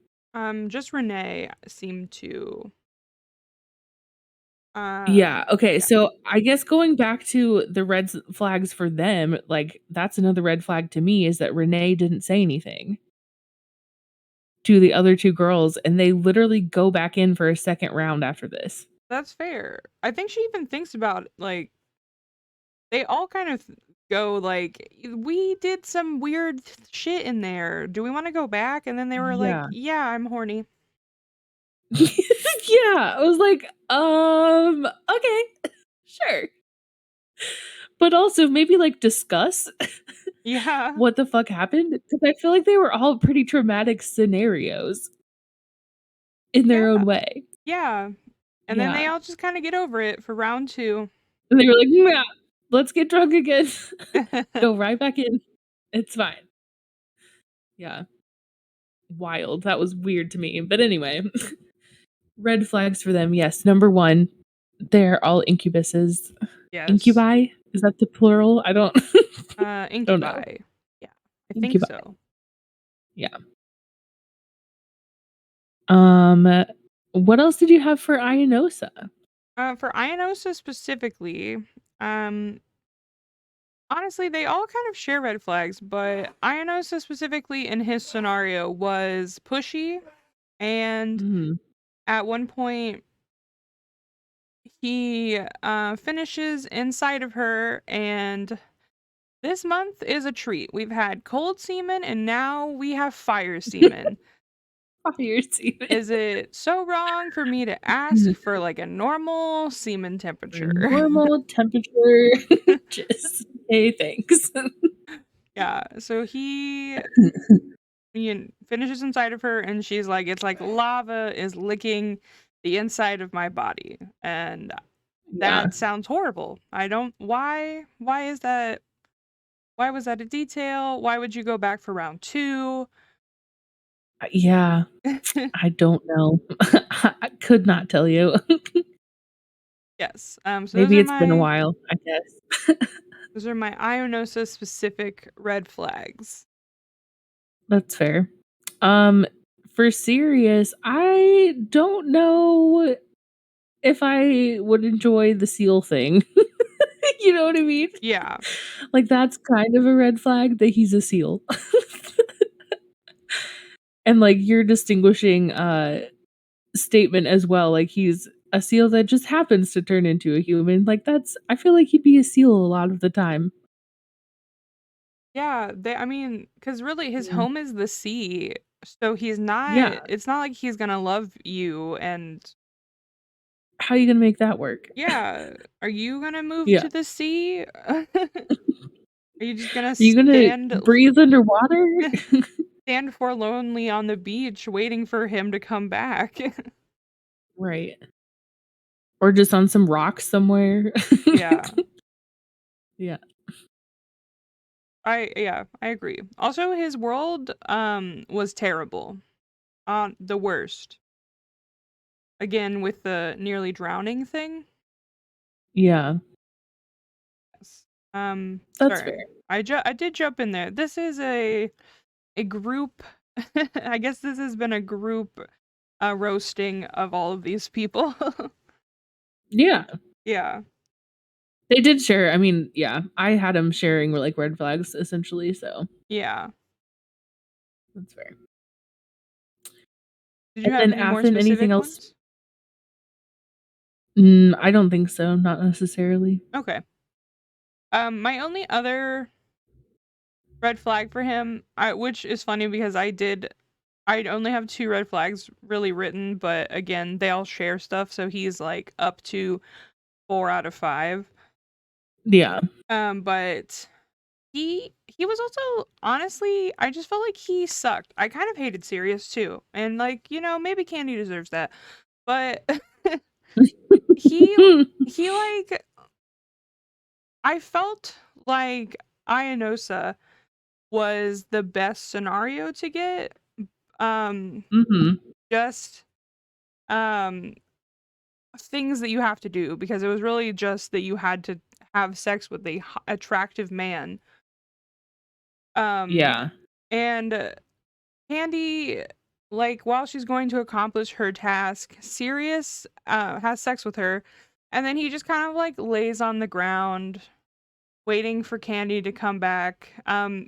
Just Renee seemed to Yeah, okay, yeah. so I guess going back to the flags for them, like, that's another red flag to me is that Renee didn't say anything to the other 2 girls, and they literally go back in for a second round after this. That's fair. I think she even thinks about like they all kind of go like we did some weird shit in there. Do we want to go back? And then they were like, Yeah. "Yeah, I'm horny." Yeah, I was like, okay, sure." But also maybe, like, discuss Yeah. what the fuck happened, because I feel like they were all pretty traumatic scenarios in their Yeah. own way. Yeah. And then they Yeah. all just kind of get over it for round 2. And they were like, "Nah, let's get drunk again. Go right back in. It's fine." Yeah. Wild. That was weird to me. But anyway, red flags for them, yes. Number 1, they're all incubuses. Yes. Incubi? Is that the plural? I don't don't know. Incubi. Yeah. I think Incubi. so. Yeah. Um, what else did you have for Ionosa? For Ionosa specifically, um honestly, they all kind of share red flags, but Ionosa specifically in his scenario was pushy, and Mhm. at one point he finishes inside of her, and this month is a treat. We've had cold semen, and now we have fire semen. Fire semen. Is it so wrong for me to ask for like a normal semen For temperature? normal temperature, just say thanks. Yeah, so he finishes inside of her, and she's like, "It's like lava is licking the inside of my body," and Yeah. that sounds horrible. I don't why is that why was that a detail? Why would you go back for round 2? Yeah, I don't know. I could not tell you. Yes, so Maybe it's been a while, I guess. those are my Ionosa specific red flags. That's fair. Um, for Sirius, I don't know if I would enjoy the seal thing. You know what I mean? Yeah. Like, that's kind of a red flag that he's a seal. And, like, your distinguishing, statement as well, like, he's a seal that just happens to turn into a human, like, that's I feel like he'd be a seal a lot of the time. Yeah, I mean, because really his Mm. home is the sea, so he's not Yeah, it's not like he's gonna love you and how are you gonna make that work? yeah, are you gonna move Yeah. to the sea? Are you just gonna Are you gonna breathe underwater? stand forlornly on the beach waiting for him to come back? Right. Or just on some rocks somewhere. Yeah. Yeah. I agree. Also, his world, was terrible. The worst. Again, with the nearly drowning thing. Yeah, Yes. that's fair. Sorry. I did jump in there. This is a group I guess this has been a group, roasting of all of these people. Yeah. Yeah. They did share I mean, yeah, I had him sharing, like, red flags essentially, so Yeah. that's fair. Did you And have then any more Athen, anything specific else? ones? I don't think so, not necessarily. Okay. My only other red flag for him, which is funny because I'd only have 2 red flags really written, but again, they all share stuff, so he's, like, up to 4 out of 5. Yeah. But he was also honestly, I just felt like he sucked. I kind of hated Sirius too, and, like, maybe Candy deserves that, but he like, I felt like Ayanosa was the best scenario to get, um, Mhm. just, um things that you have to do because it was really just that you had to have sex with a attractive man. Um, Yeah. and Candy, like while she's going to accomplish her task, Sirius has sex with her, and then he just kind of like lays on the ground waiting for Candy to come back.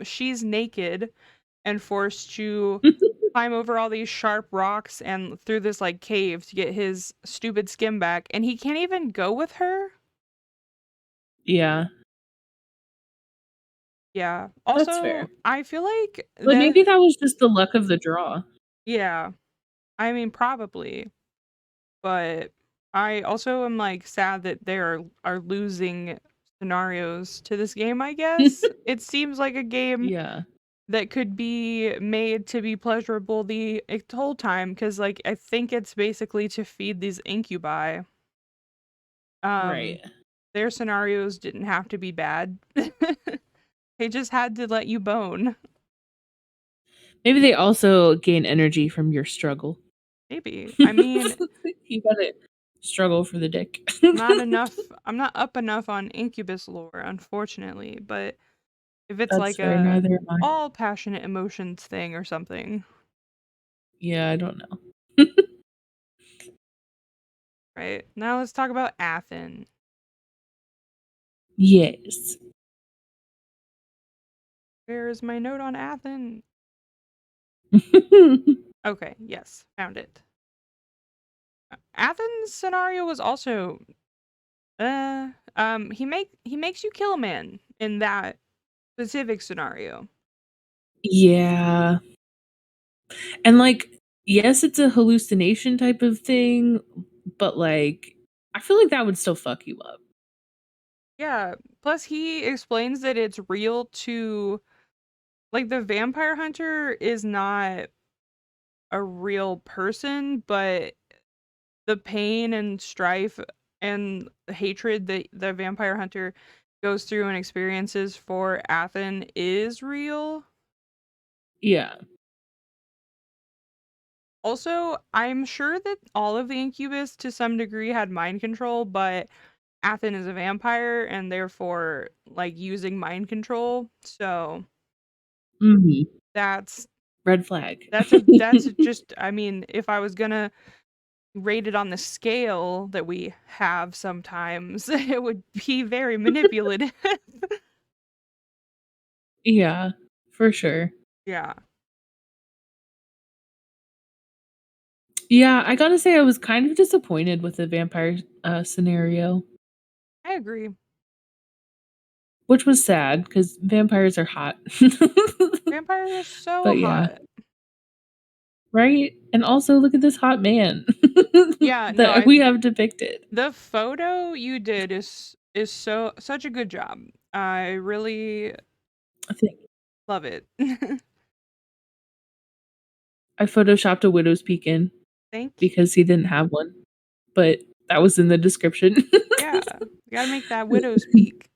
She's naked and forced to climb over all these sharp rocks and through this like cave to get his stupid skin back, and he can't even go with her. Yeah, Yeah. that's fair. Also, I feel like But the maybe that was just the luck of the draw. yeah, I mean probably, but I also am like sad that are losing scenarios to this game, I guess. It seems like a game Yeah, that could be made to be pleasurable the whole time cuz like I think it's basically to feed these incubi. right. Um their scenarios didn't have to be bad. They just had to let you bone. Maybe they also gain energy from your struggle. Maybe. I mean, You gotta struggle for the dick. I'm not up enough on incubus lore, unfortunately, but if it's That's like fair, a neither am I. all passionate emotions thing or something, Yeah, I don't know. right? Now let's talk about Athen. Yes. Where's my note on Athen? Okay, yes, found it. Athen's scenario was also he makes you kill a man in that specific scenario. Yeah. And, like, yes, it's a hallucination type of thing, but, like, I feel like that would still fuck you up. Yeah, plus he explains that it's real to like the vampire hunter is not a real person, but the pain and strife and hatred that the vampire hunter goes through and experiences for Athen is real. Yeah. Also, I'm sure that all of the incubus to some degree had mind control, but Athen is a vampire and therefore like using mind control. So Mhm. that's Red flag. that's just, I mean, if I was gonna rate it on the scale that we have sometimes, it would be very manipulative. Yeah, for sure. Yeah, Yeah, I gotta say I was kind of disappointed with the vampire, scenario, I agree. which was sad because vampires are hot. Vampires are so But yeah. hot. Right? And also look at this hot man Yeah, no, that we have depicted. the photo you did is such a good job. I really I think love it. I photoshopped a widow's peak in Thank you. because he didn't have one, but that was in the description. Yeah, you gotta make that widow's peak.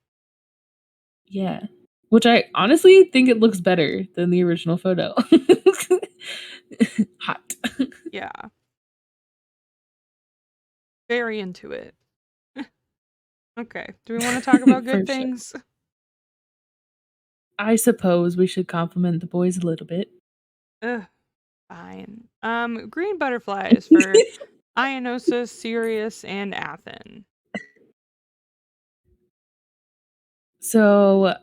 Yeah. Which I honestly think it looks better than the original photo. Hot. Yeah, very into it. Okay, do we want to talk about For good sure. things? I suppose we should compliment the boys a little bit. Ugh, fine. Green butterflies for Ionosa, Sirius, and Athen. So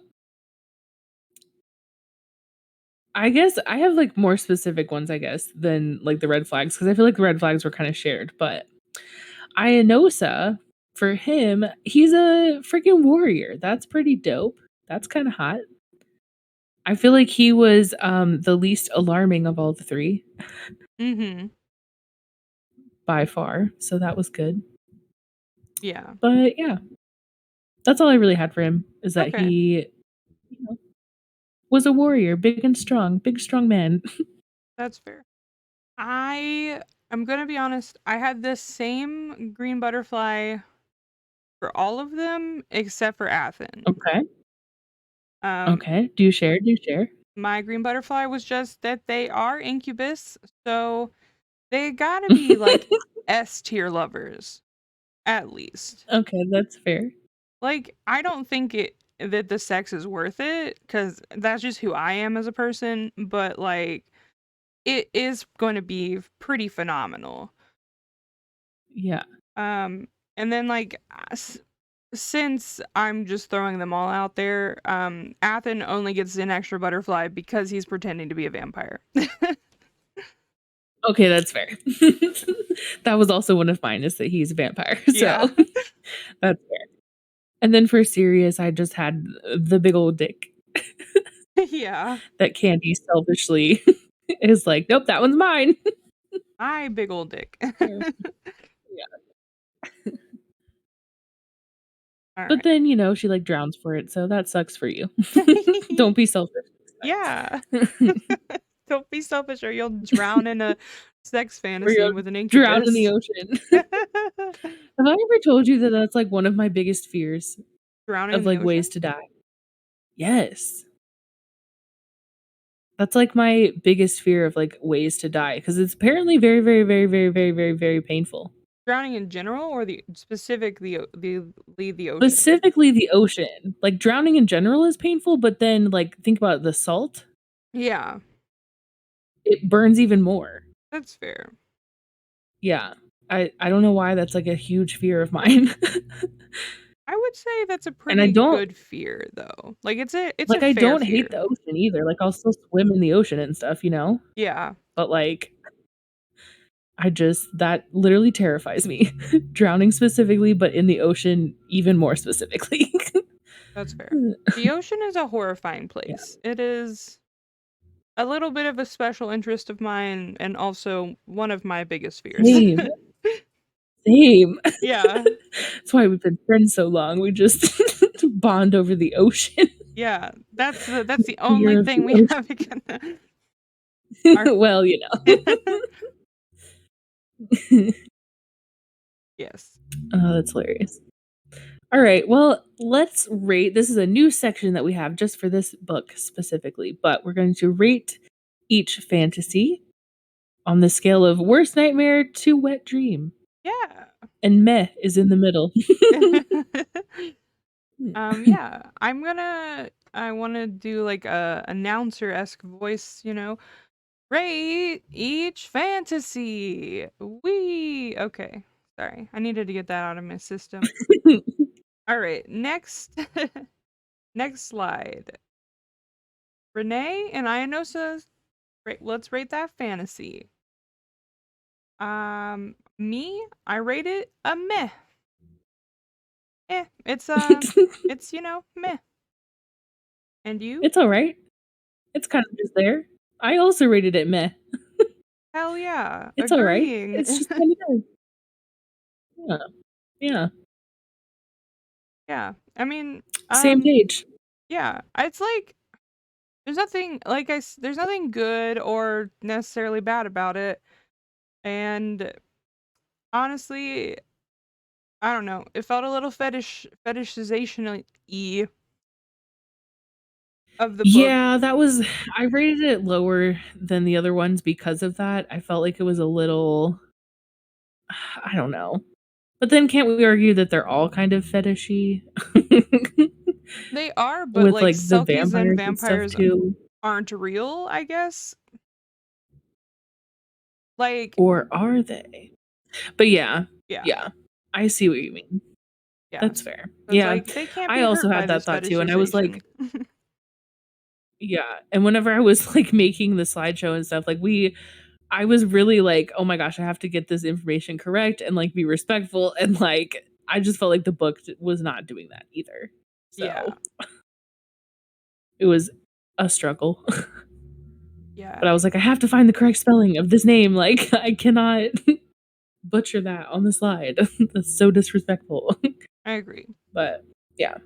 I guess I have like more specific ones, I guess, than like the red flags, because I feel like the red flags were kind of shared. But Ionosa, for him, he's a freaking warrior. That's pretty dope. That's kind of hot. I feel like he was the least alarming of all the three Mm-hmm. by far. So that was good. Yeah. But yeah, that's all I really had for him is that Okay. he, you know, was a warrior, big and strong, big strong man. That's fair. I'm gonna be honest, I had this same green butterfly for all of them except for Athen. Okay. Um, Okay. Do you share? Do you share? my green butterfly was just that they are incubus, so they gotta be like S tier lovers, at least. Okay, that's fair. Like, I don't think it that the sex is worth it, because that's just who I am as a person, but like it is going to be pretty phenomenal. Yeah. Um, and then like since I'm just throwing them all out there, Athen only gets an extra butterfly because he's pretending to be a vampire. Okay, that's fair. That was also one of mine is that he's a vampire. Yeah. So that's fair. And then for Sirius, I just had the big old dick Yeah. that Candy selfishly is like, nope, that one's mine. I big old dick. So, yeah. All But right. then, she like drowns for it, so that sucks for you. Don't be selfish. Yeah. Don't be selfish or you'll drown in a sex Or fantasy you'll with an drown in the incubus. ocean. Have I ever told you that that's like one of my biggest fears Drowning in of the like ocean? ways to die? Yes. That's like my biggest fear of like ways to die because it's apparently very, very, very, very, very, very, very painful. Drowning in general or the specific the ocean? Specifically the ocean. Like drowning in general is painful, but then like think about the salt, Yeah, it burns even more. that's fair. Yeah. I don't know why that's like a huge fear of mine. I would say that's a And I pretty don't good fear though. Like it's a like I fair don't hate fear. the ocean either. Like I'll still swim in the ocean and stuff. Yeah, But like that literally terrifies me. Drowning specifically, but in the ocean even more specifically. that's fair. The ocean is a horrifying Yeah. place. It is a little bit of a special interest of mine and also one of my biggest fears. Same. Same. Yeah. That's why we've been friends so long. We just bond over the ocean. Yeah, that's the only Fear of thing we the have against our ocean. Well, you know. Yes. Oh, that's hilarious. All right, well, let's rate. This is a new section that we have just for this book specifically, but we're going to rate each fantasy on the scale of worst nightmare to wet dream. Yeah. And meh is in the middle. Yeah, I wanna do like a announcer-esque voice, rate each fantasy. We okay. Sorry. I needed to get that out of my system. All right, next next slide. Renee and Ionosa, let's rate that fantasy. Me, I rate it a meh. It's meh. And you? It's all right. It's kind of just there. I also rated it meh. Hell yeah, It's all right. agreeing. It's just kind of there. Yeah. Yeah. Yeah, I mean, Same page. yeah, it's like there's nothing there's nothing good or necessarily bad about it, and honestly, I don't know, it felt a little fetishization-y of the book. Yeah, that was I rated it lower than the other ones because of that. I felt like it was a little I don't know. But then can't we argue that they're all kind of fetishy? They are, but With like like the selkies and vampires and stuff vampires too. aren't real, I guess. Like, Or are they? But yeah, yeah, yeah. I see what you mean. yeah. That's fair. It's Yeah. like they can't I be also hurt by had that this thought too, and I was fetishization. like yeah, and whenever I was, like, making the slideshow and stuff, like, I was really like, "Oh my gosh, I have to get this information correct and, like, be respectful," and, like, I just felt like the book was not doing that either. Yeah, So, it was a struggle. yeah, But I was like, "I have to find the correct spelling of this name, like, I cannot butcher that on the slide. That's so disrespectful." I agree. But, yeah.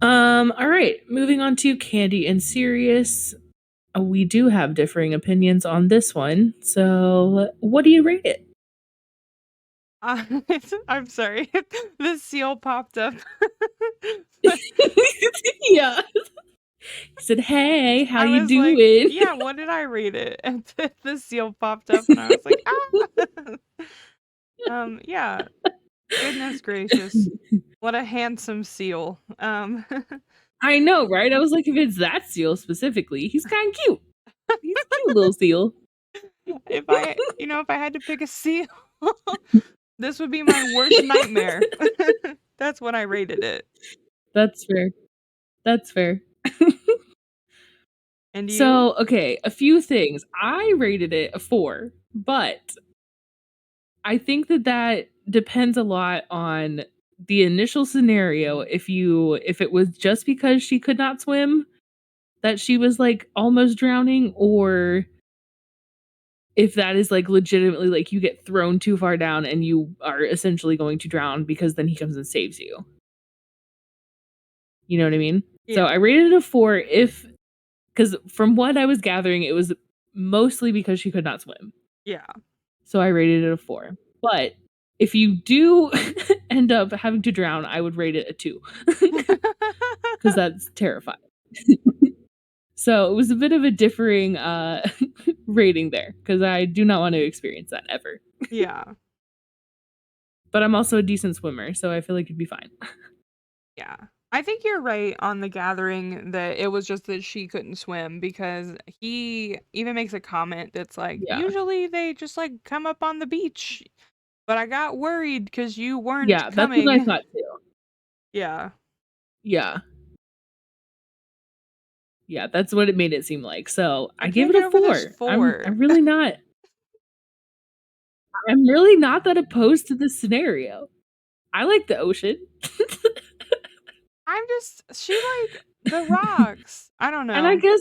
Alright, moving on to Candy and Sirius. We do have differing opinions on this one. So, what do you rate it? I'm sorry. The seal popped up. Yeah. He said, "Hey, how I you was like, doing?" yeah, what did I rate it? And the seal popped up and I was like, ah. Yeah, goodness gracious. What a handsome seal. I know, right? I was like, if it's that seal specifically, he's kind of cute. He's a cute little seal. if I had to pick a seal, this would be my worst nightmare. That's what I rated it. That's fair. That's fair. And you? So, okay, a few things. I rated it a 4, but I think that depends a lot on the initial scenario. If it was just because she could not swim that she was like almost drowning, or if that is like legitimately like you get thrown too far down and you are essentially going to drown because then he comes and saves you. You know what I mean? So Yeah. I rated it a 4 if because from what I was gathering, it was mostly because she could not swim. Yeah. So I rated it a 4. But if you do end up having to drown, I would rate it a 2 because that's terrifying. So it was a bit of a differing rating there because I do not want to experience that ever. Yeah. But I'm also a decent swimmer, so I feel like it'd be fine. Yeah. I think you're right on the gathering that it was just that she couldn't swim because he even makes a comment that's like, Yeah. usually they just like come up on the beach, but I got worried because you weren't Yeah, that's what I coming. thought too. Yeah. Yeah. Yeah, that's what it made it seem like. So I I give can't it a get over this 4. I'm 4. I'm really not that opposed to this scenario. I like the ocean. She like the rocks. I don't And I know. guess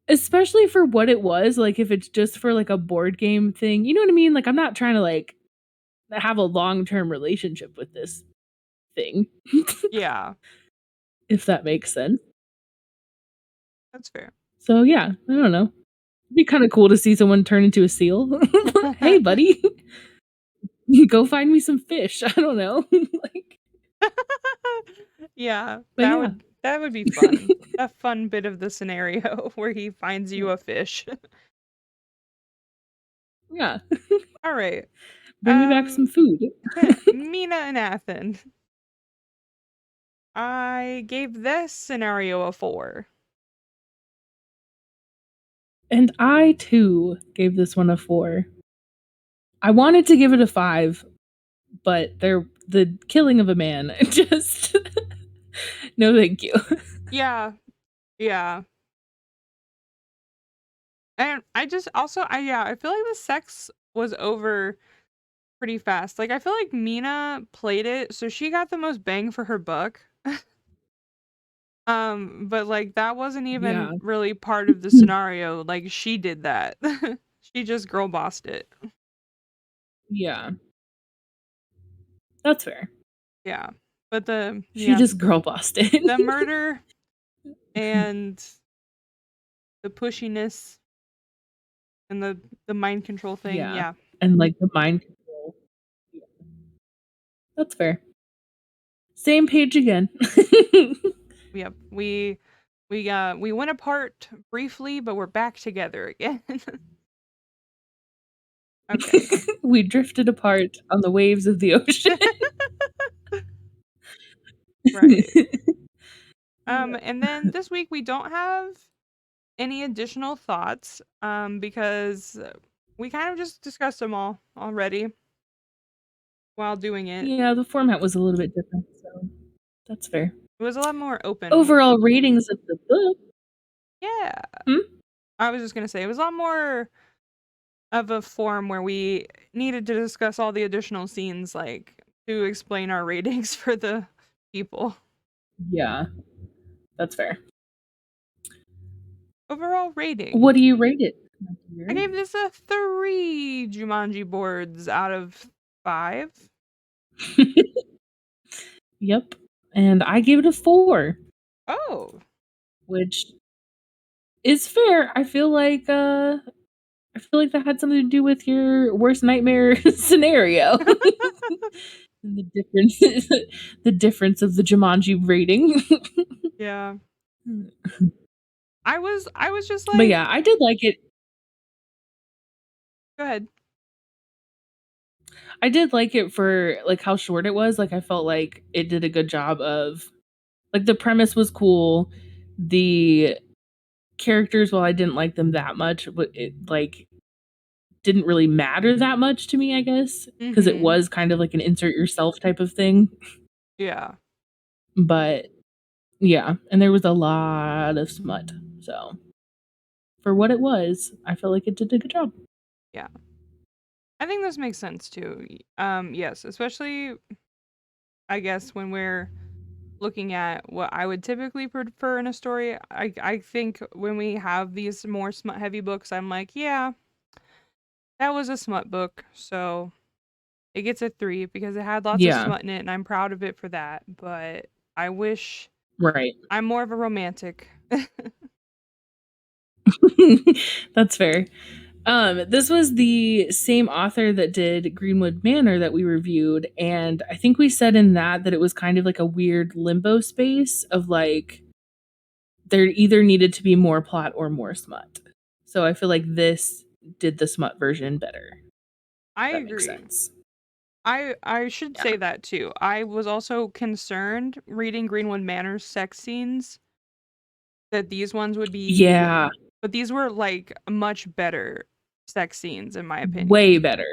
especially for what it was, like if it's just for like a board game thing, you know what I mean? Like I'm not trying to like have a long-term relationship with this thing, Yeah, if that makes sense. that's fair. So yeah, I don't know. It'd be kind of cool to see someone turn into a seal. Hey, buddy, go find me some fish. I don't know. Like, Yeah, but yeah. that would be fun. A fun bit of the scenario where he finds you Yeah. a fish. Yeah. All right. Bring me back some food. Mina and Athen. I gave this scenario a 4. And I too gave this one a 4. I wanted to give it a 5, but the killing of a man just no thank you. Yeah, yeah. And I just also I feel like the sex was over pretty fast. Like I feel like Mina played it, so she got the most bang for her buck. But like that wasn't Yeah. even really part of the scenario. Like she did that. She just girl bossed it. Yeah. That's fair. Yeah. She just girl bossed it. The murder and the pushiness and the mind control thing, Yeah. yeah. And like the mind control. Yeah. That's fair. Same page again. Yep. We went apart briefly, but we're back together again. Okay. We drifted apart on the waves of the ocean. Right. And then this week we don't have any additional thoughts because we kind of just discussed them all already while doing it. Yeah, the format was a little bit different, so that's fair. It was a lot more open. Overall ratings of the book. Yeah. Hmm? I was just going to say it was a lot more of a forum where we needed to discuss all the additional scenes like to explain our ratings for the people. Yeah, that's fair. Overall rating. What do you rate it? I gave this a 3 Jumanji boards out of 5. Yep. And I gave it a 4, Oh. which is fair. I feel like that had something to do with your worst nightmare scenario. And the difference of the Jumanji rating. Yeah. I was just But like, yeah, I did like it. go ahead. I did like it for like how short it was. Like I felt like it did a good job of like the premise was cool. The characters, while I didn't like them that much, but it like didn't really matter that much to me, I guess, because it Mhm. was kind of like an insert yourself type of thing. Yeah. But yeah, and there was a lot of smut. So for what it was, I felt like it did a good job. Yeah. I think this makes sense too. Yes, especially I guess when we're looking at what I would typically prefer in a story. I think when we have these more smut heavy books, I'm like, yeah, that was a smut book. So it gets a 3 because it had lots of Yeah, smut in it and I'm proud of it for that. But I wish right. I'm more of a romantic. That's fair. This was the same author that did Greenwood Manor that we reviewed, and I think we said in that it was kind of like a weird limbo space of like there either needed to be more plot or more smut. So I feel like this did the smut version better. I If that makes agree. sense. I should Yeah. say that too. I was also concerned reading Greenwood Manor's sex scenes that these ones would be, Yeah, but these were like much better sex scenes in my way opinion. better.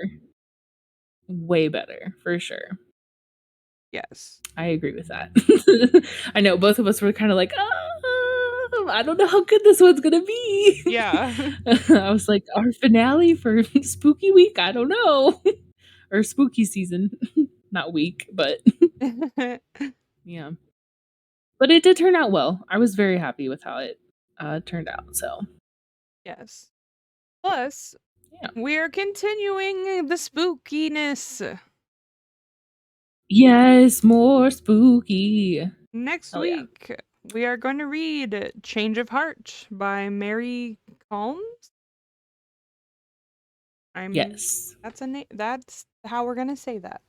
Way better, for sure. Yes. I agree with that. I know both of us were kind of like, I don't know how good this one's gonna be. Yeah. I was like, our finale for spooky week? I don't know. Or spooky season. Not week, but yeah. But it did turn out well. I was very happy with how it turned out. So, Yes. Plus, yeah. we're continuing the spookiness. Yes, more spooky. Next Hell yeah. week, we are going to read Change of Heart by Mary Calms. I'm Yes. that's a name. That's how we're gonna say that.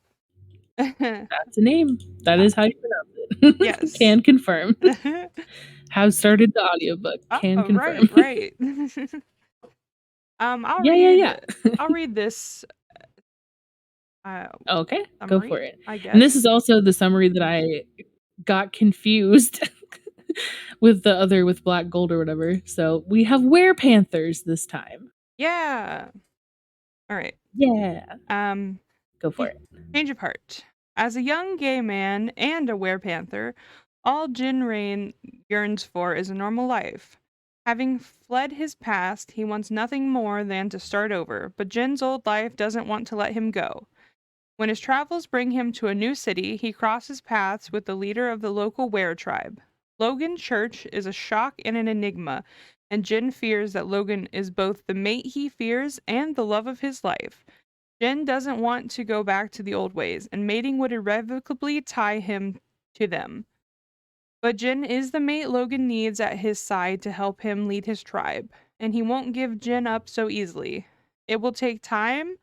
That's a name. That Uh, is how you pronounce it. yes. Can confirm. Have started the audiobook. Can Oh, right, confirm. right. I'll Yeah, yeah, read. yeah. I'll read this uh, Okay, go for summary, it. I And this guess. is also the summary that I got confused with the other with Black Gold or whatever. So we have Panthers this time. Yeah. All right. Yeah. Um, Go for y- it. Change of Heart. As a young gay man and a werepanther, all Jin Rain yearns for is a normal life. Having fled his past, he wants nothing more than to start over, but Jin's old life doesn't want to let him go. When his travels bring him to a new city, he crosses paths with the leader of the local were tribe. Logan Church is a shock and an enigma, and Jin fears that Logan is both the mate he fears and the love of his life. Jin doesn't want to go back to the old ways, and mating would irrevocably tie him to them. But Jin is the mate Logan needs at his side to help him lead his tribe, and he won't give Jin up so easily. It will take time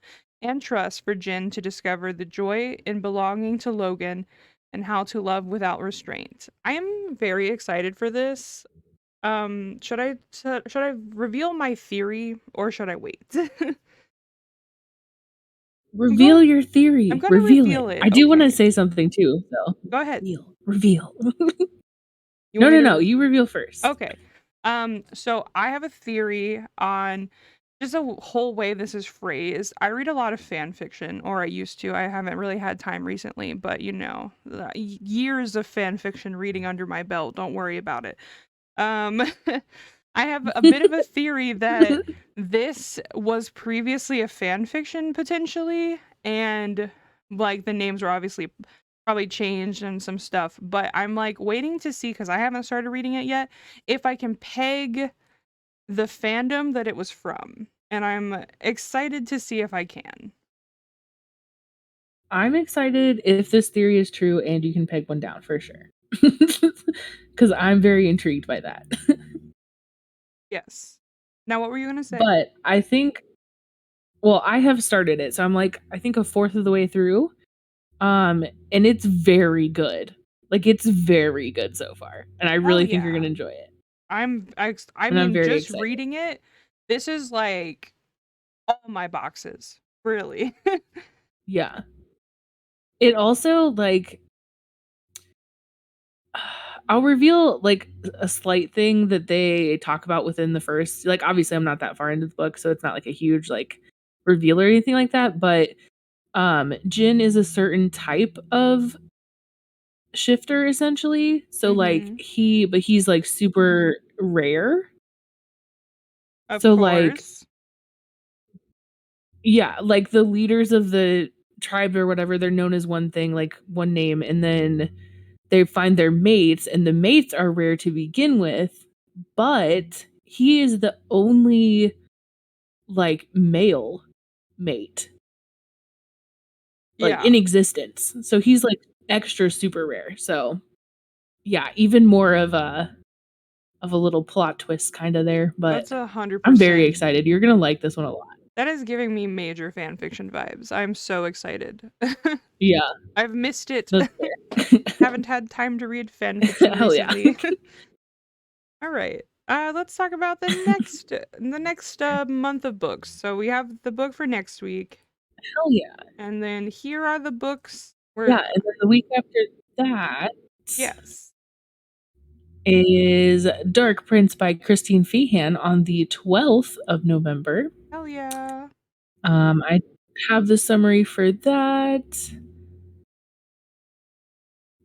and trust for Jin to discover the joy in belonging to Logan and how to love without restraint. I am very excited for this. Should I reveal my theory or should I wait? I'm Reveal going your I'm theory. going to Reveal it. reveal it. I do want to Okay. say something too, so Go ahead. reveal. Reveal. You No, want me no, to no. You reveal first. Okay. So I have a theory on just a whole way this is phrased. I read a lot of fan fiction, or I used to. I haven't really had time recently, but years of fan fiction reading under my belt. Don't worry about it. Um, I have a bit of a theory that this was previously a fan fiction potentially, and like the names were obviously probably changed and some stuff, but I'm like waiting to see because I haven't started reading it yet if I can peg the fandom that it was from. And I'm excited to see if I can. I'm excited if this theory is true and you can peg one down for sure. Because I'm very intrigued by that. Yes. Now, what were you going to say? But I think, well, I have started it. So I'm like, I think a fourth of the way through. And it's very good. Like, it's very good so far. And I Hell really think you're going yeah. to enjoy it. I And I'm mean, very just excited. reading it, this is like all my boxes. Really. Yeah. It also, like, I'll reveal like a slight thing that they talk about within the first. Like, obviously, I'm not that far into the book, so it's not like a huge like reveal or anything like that. But Jin is a certain type of shifter, essentially. So like Mhm. he's like super rare. Of So like, course. yeah, like the leaders of the tribe or whatever, they're known as one thing, like one name, and then they find their mates, and the mates are rare to begin with, but he is the only like male mate like Yeah. in existence. So he's like extra super rare. So yeah, even more of a little plot twist kind of there, but That's I'm very 100%. excited. You're going to like this one a lot. That is giving me major fan fiction vibes. I'm so excited. Yeah, I've missed it. that's fair. Haven't had time to read fan fiction Hell yeah. recently. All right. Let's talk about the next month of books. So we have the book for next week, Hell yeah. and then here are the books Yeah, where and then the week after that yes. is Dark Prince by Christine Feehan on the 12th of November. Hell yeah. I have the summary for that.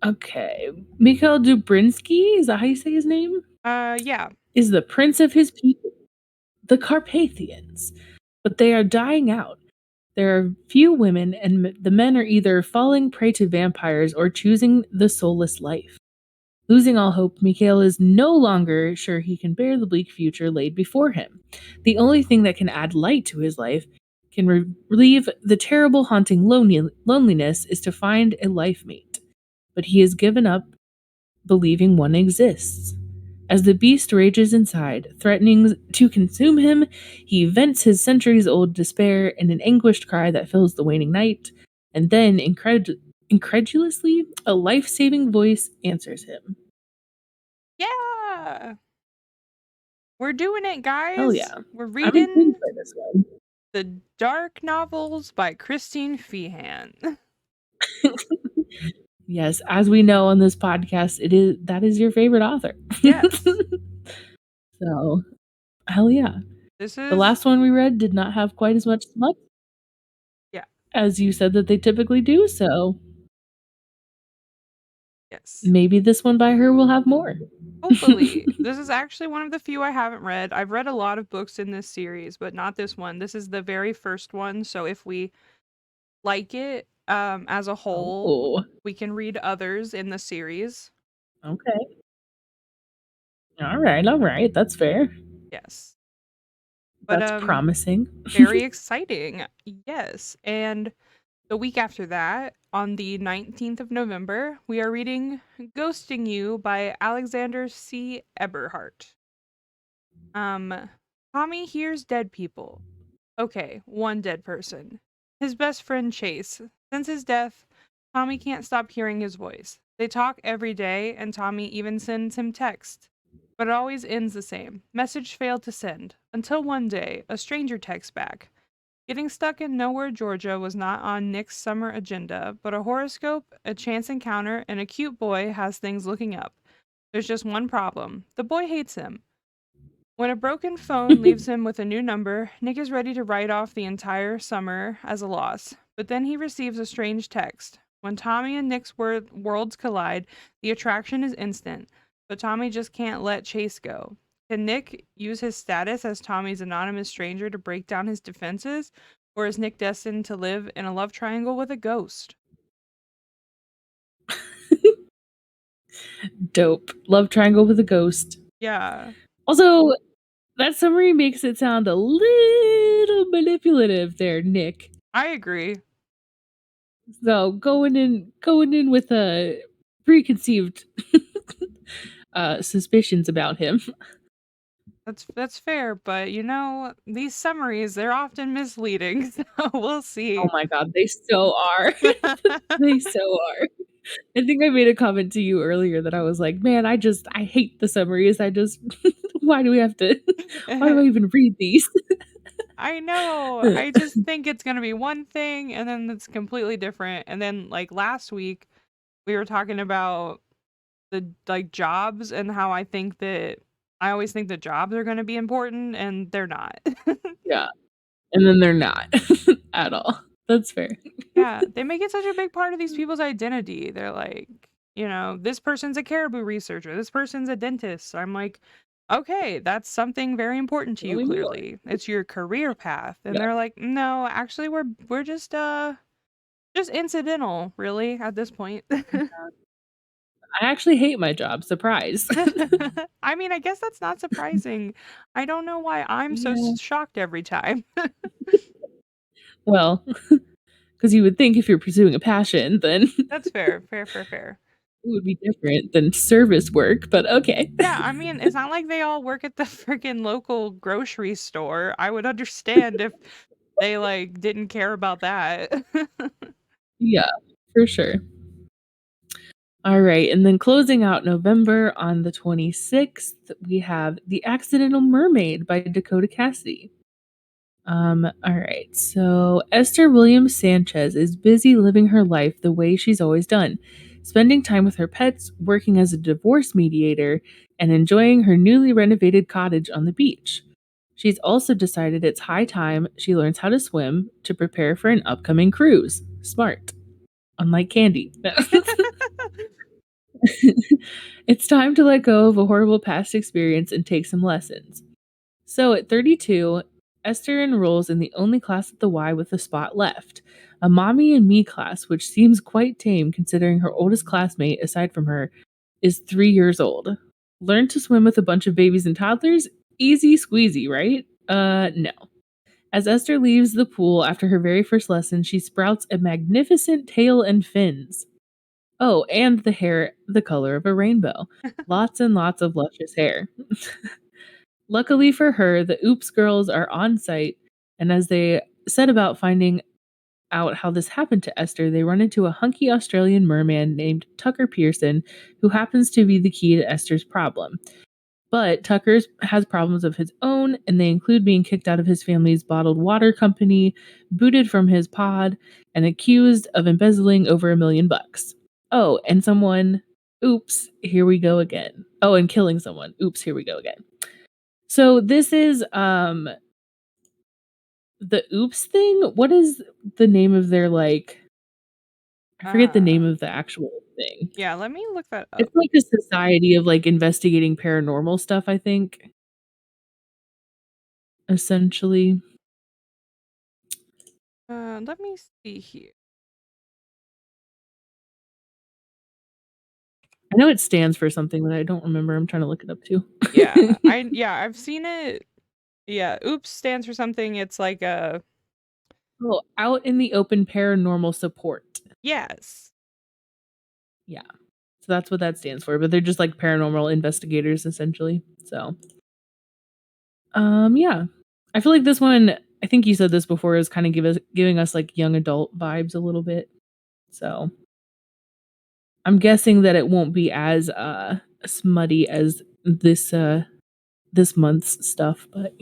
Okay. Mikhail Dubrinsky, is that how you say his name? Yeah. Is the prince of his people, the Carpathians. But they are dying out. There are few women, and the men are either falling prey to vampires or choosing the soulless life. Losing all hope, Mikhail is no longer sure he can bear the bleak future laid before him. The only thing that can add light to his life can relieve the terrible haunting loneliness is to find a life mate, but he has given up believing one exists. As the beast rages inside, threatening to consume him, he vents his centuries old despair in an anguished cry that fills the waning night, and then, incredulously, a life saving voice answers him. Yeah. We're doing it, Hell guys. yeah. We're I'm intrigued reading by this one. the dark novels by Christine Feehan. Yes, as we know on this podcast, that is your favorite author. Yes. So, hell yeah. This The is last one we read did not have quite as much smut yeah. as you said that they typically do, so Yes. maybe this one by her will have more. Hopefully. This is actually one of the few I haven't read. I've read a lot of books in this series, but not this one. This is the very first one, so if we like it as a whole, Oh, we can read others in the series. okay. All right. That's fair. Yes. But That's promising. very exciting. Yes. And the week after that, on the 19th of November, we are reading Ghosting You by Alexander C. Eberhardt. Um, Tommy hears dead people. Okay, one dead person. His best friend Chase. Since his death, Tommy can't stop hearing his voice. They talk every day, and Tommy even sends him text. But it always ends the same. Message failed to send. Until one day, a stranger texts back. Getting stuck in nowhere, Georgia was not on Nick's summer agenda, but a horoscope, a chance encounter, and a cute boy has things looking up. There's just one problem. The boy hates him. When a broken phone leaves him with a new number, Nick is ready to write off the entire summer as a loss. But then he receives a strange text. When Tommy and Nick's worlds collide, the attraction is instant, but Tommy just can't let Chase go. Can Nick use his status as Tommy's anonymous stranger to break down his defenses, or is Nick destined to live in a love triangle with a ghost? Dope. Love triangle with a ghost. Yeah, Also, that summary makes it sound a little manipulative there, Nick. I agree. So going in with a preconceived suspicions about him. That's fair, but these summaries, they're often misleading, so we'll Oh see. my god, they so are. They so are. I think I made a comment to you earlier that I was like, "Man, I hate the summaries. I just why do we have to why do I even read these?" I know. I just think it's gonna be one thing and then it's completely different. And then like last week we were talking about the like jobs and how I always think the jobs are gonna be important and they're not. Yeah, and then they're not at all. That's fair. Yeah, they make it such a big part of these people's identity. They're like, this person's a caribou researcher, this person's a dentist. I'm like, okay, that's something very important to Tell you, me more. clearly. It's your career path. And Yeah. they're like, no, actually we're just incidental, really, at this point. I actually hate my job. Surprise. I mean, I guess that's not surprising. I don't know why I'm so Yeah. shocked every time. Well, because you would think if you're pursuing a passion, then That's fair. Fair, fair, fair. it would be different than service work, but okay. Yeah, I mean, it's not like they all work at the freaking local grocery store. I would understand if they like didn't care about that. Yeah, for sure. All right, and then closing out November on the 26th, we have The Accidental Mermaid by Dakota Cassidy. All right, so Esther Williams Sanchez is busy living her life the way she's always done, spending time with her pets, working as a divorce mediator, and enjoying her newly renovated cottage on the beach. She's also decided it's high time she learns how to swim to prepare for an upcoming cruise. Smart. Unlike Candy. It's time to let go of a horrible past experience and take some lessons. So at 32, Esther enrolls in the only class at the Y with a spot left, a mommy and me class, which seems quite tame considering her oldest classmate, aside from her, is 3 years old. Learn to swim with a bunch of babies and toddlers? Easy squeezy, right? No. As Esther leaves the pool after her very first lesson, she sprouts a magnificent tail and fins. Oh, and the hair the color of a rainbow. Lots and lots of luscious hair. Luckily for her, the Oops girls are on site, and as they set about finding out how this happened to Esther, they run into a hunky Australian merman named Tucker Pearson, who happens to be the key to Esther's problem. But Tucker has problems of his own, and they include being kicked out of his family's bottled water company, booted from his pod, and accused of embezzling over $1 million. Oh, and someone, oops, here we go again. Oh, and killing someone. Oops, here we go again. So this is the oops thing. What is the name of their I forget the name of the actual thing. Yeah, let me look that up. It's like a society of investigating paranormal stuff, I think. Essentially. Let me see here. I know it stands for something, but I don't remember. I'm trying to look it up too. Yeah, I've seen it. Yeah, oops stands for something. It's like a Oh, out in the open paranormal support. yes. Yeah. So that's what that stands for, but they're just like paranormal investigators essentially. So yeah. I feel like this one, I think you said this before, is kind of giving us like young adult vibes a little bit. So I'm guessing that it won't be as smutty as this month's stuff, but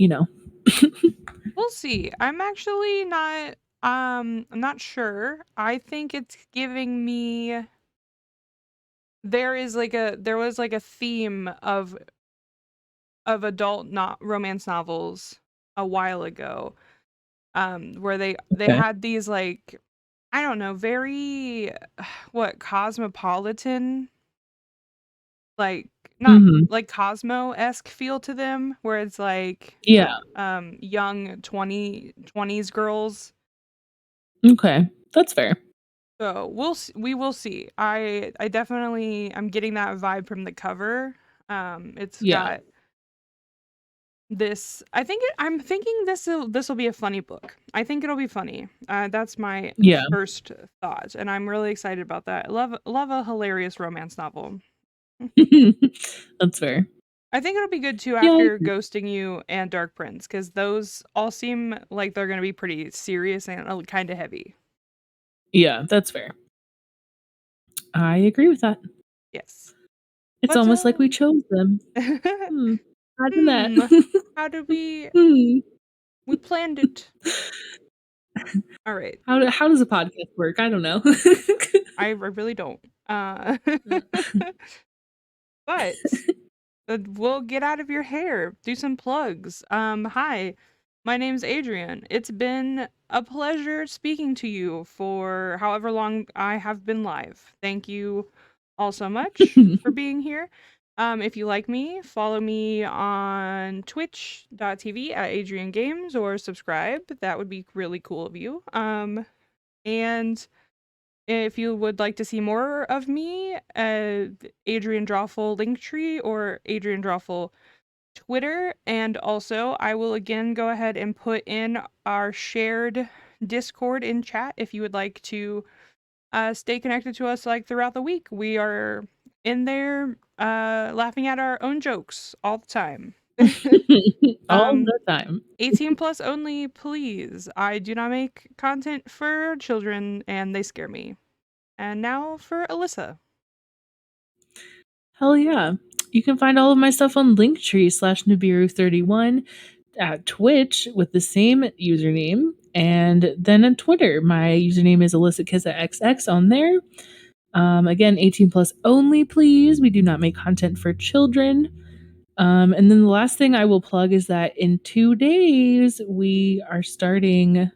We'll see. I'm actually not I'm not sure. I think it's giving me there was like a theme of adult not romance novels a while ago. Where they Okay. had these like I don't know, very what cosmopolitan like not Mhm. like Cosmo-esque feel to them where it's like Yeah. young 20s girls. Okay. That's fair. So we will see. I definitely I'm getting that vibe from the cover. It's Yeah. got this I'm thinking this will be a funny book. I think it'll be funny. That's my Yeah. first thought, and I'm really excited about that. Love a hilarious romance novel. That's fair. I think it'll be good too Yeah, I after agree. Ghosting You and Dark Prince because those all seem like they're going to be pretty serious and kind of heavy. Yeah, that's fair. I agree with that. Yes, It's but almost like we chose them. Hmm. Imagine that. hmm, how do Hmm. we planned it? All right, How does a podcast work? I don't know. I really don't. But we'll get out of your hair. Do some plugs. Hi, my name's Adrian. It's been a pleasure speaking to you for however long I have been live. Thank you all so much for being here. If you like me, follow me on twitch.tv at Adrian Games or subscribe. That would be really cool of you. And if you would like to see more of me, Adrian Drawful Linktree or Adrian Drawful Twitter. And also, I will again go ahead and put in our shared Discord in chat if you would like to stay connected to us like throughout the week. We are in there laughing at our own jokes all the time. All um, the time. 18 plus only, please. I do not make content for children and they scare me. And now for Alyssa. Hell yeah. You can find all of my stuff on linktree/Nibiru31, at Twitch with the same username, and then on Twitter. My username is alyssakissaxx on there. Again, 18 plus only, please. We do not make content for children. And then the last thing I will plug is that in 2 days, we are starting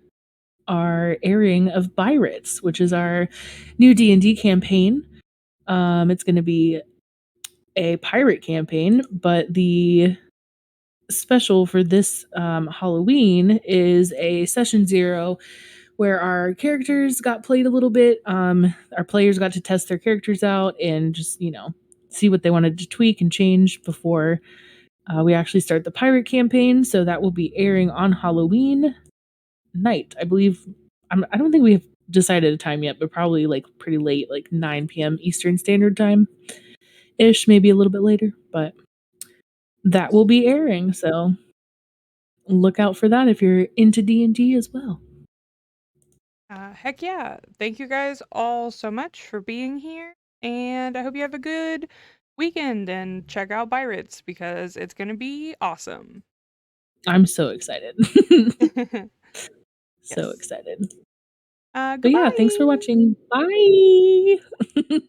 our airing of Pirates, which is our new D&D campaign. It's going to be a pirate campaign, but the special for this Halloween is a session 0 where our characters got played a little bit. Our players got to test their characters out and just, see what they wanted to tweak and change before we actually start the pirate campaign. So that will be airing on Halloween. night. I believe I don't think we have decided a time yet, but probably like pretty late, like 9 p.m. Eastern Standard Time ish, maybe a little bit later. But that will be airing, so look out for that if you're into D&D as well. Heck yeah. Thank you guys all so much for being here. And I hope you have a good weekend and check out Pirates because it's going to be awesome. I'm so excited. So Yes. excited. But yeah, thanks for Goodbye. watching. Bye.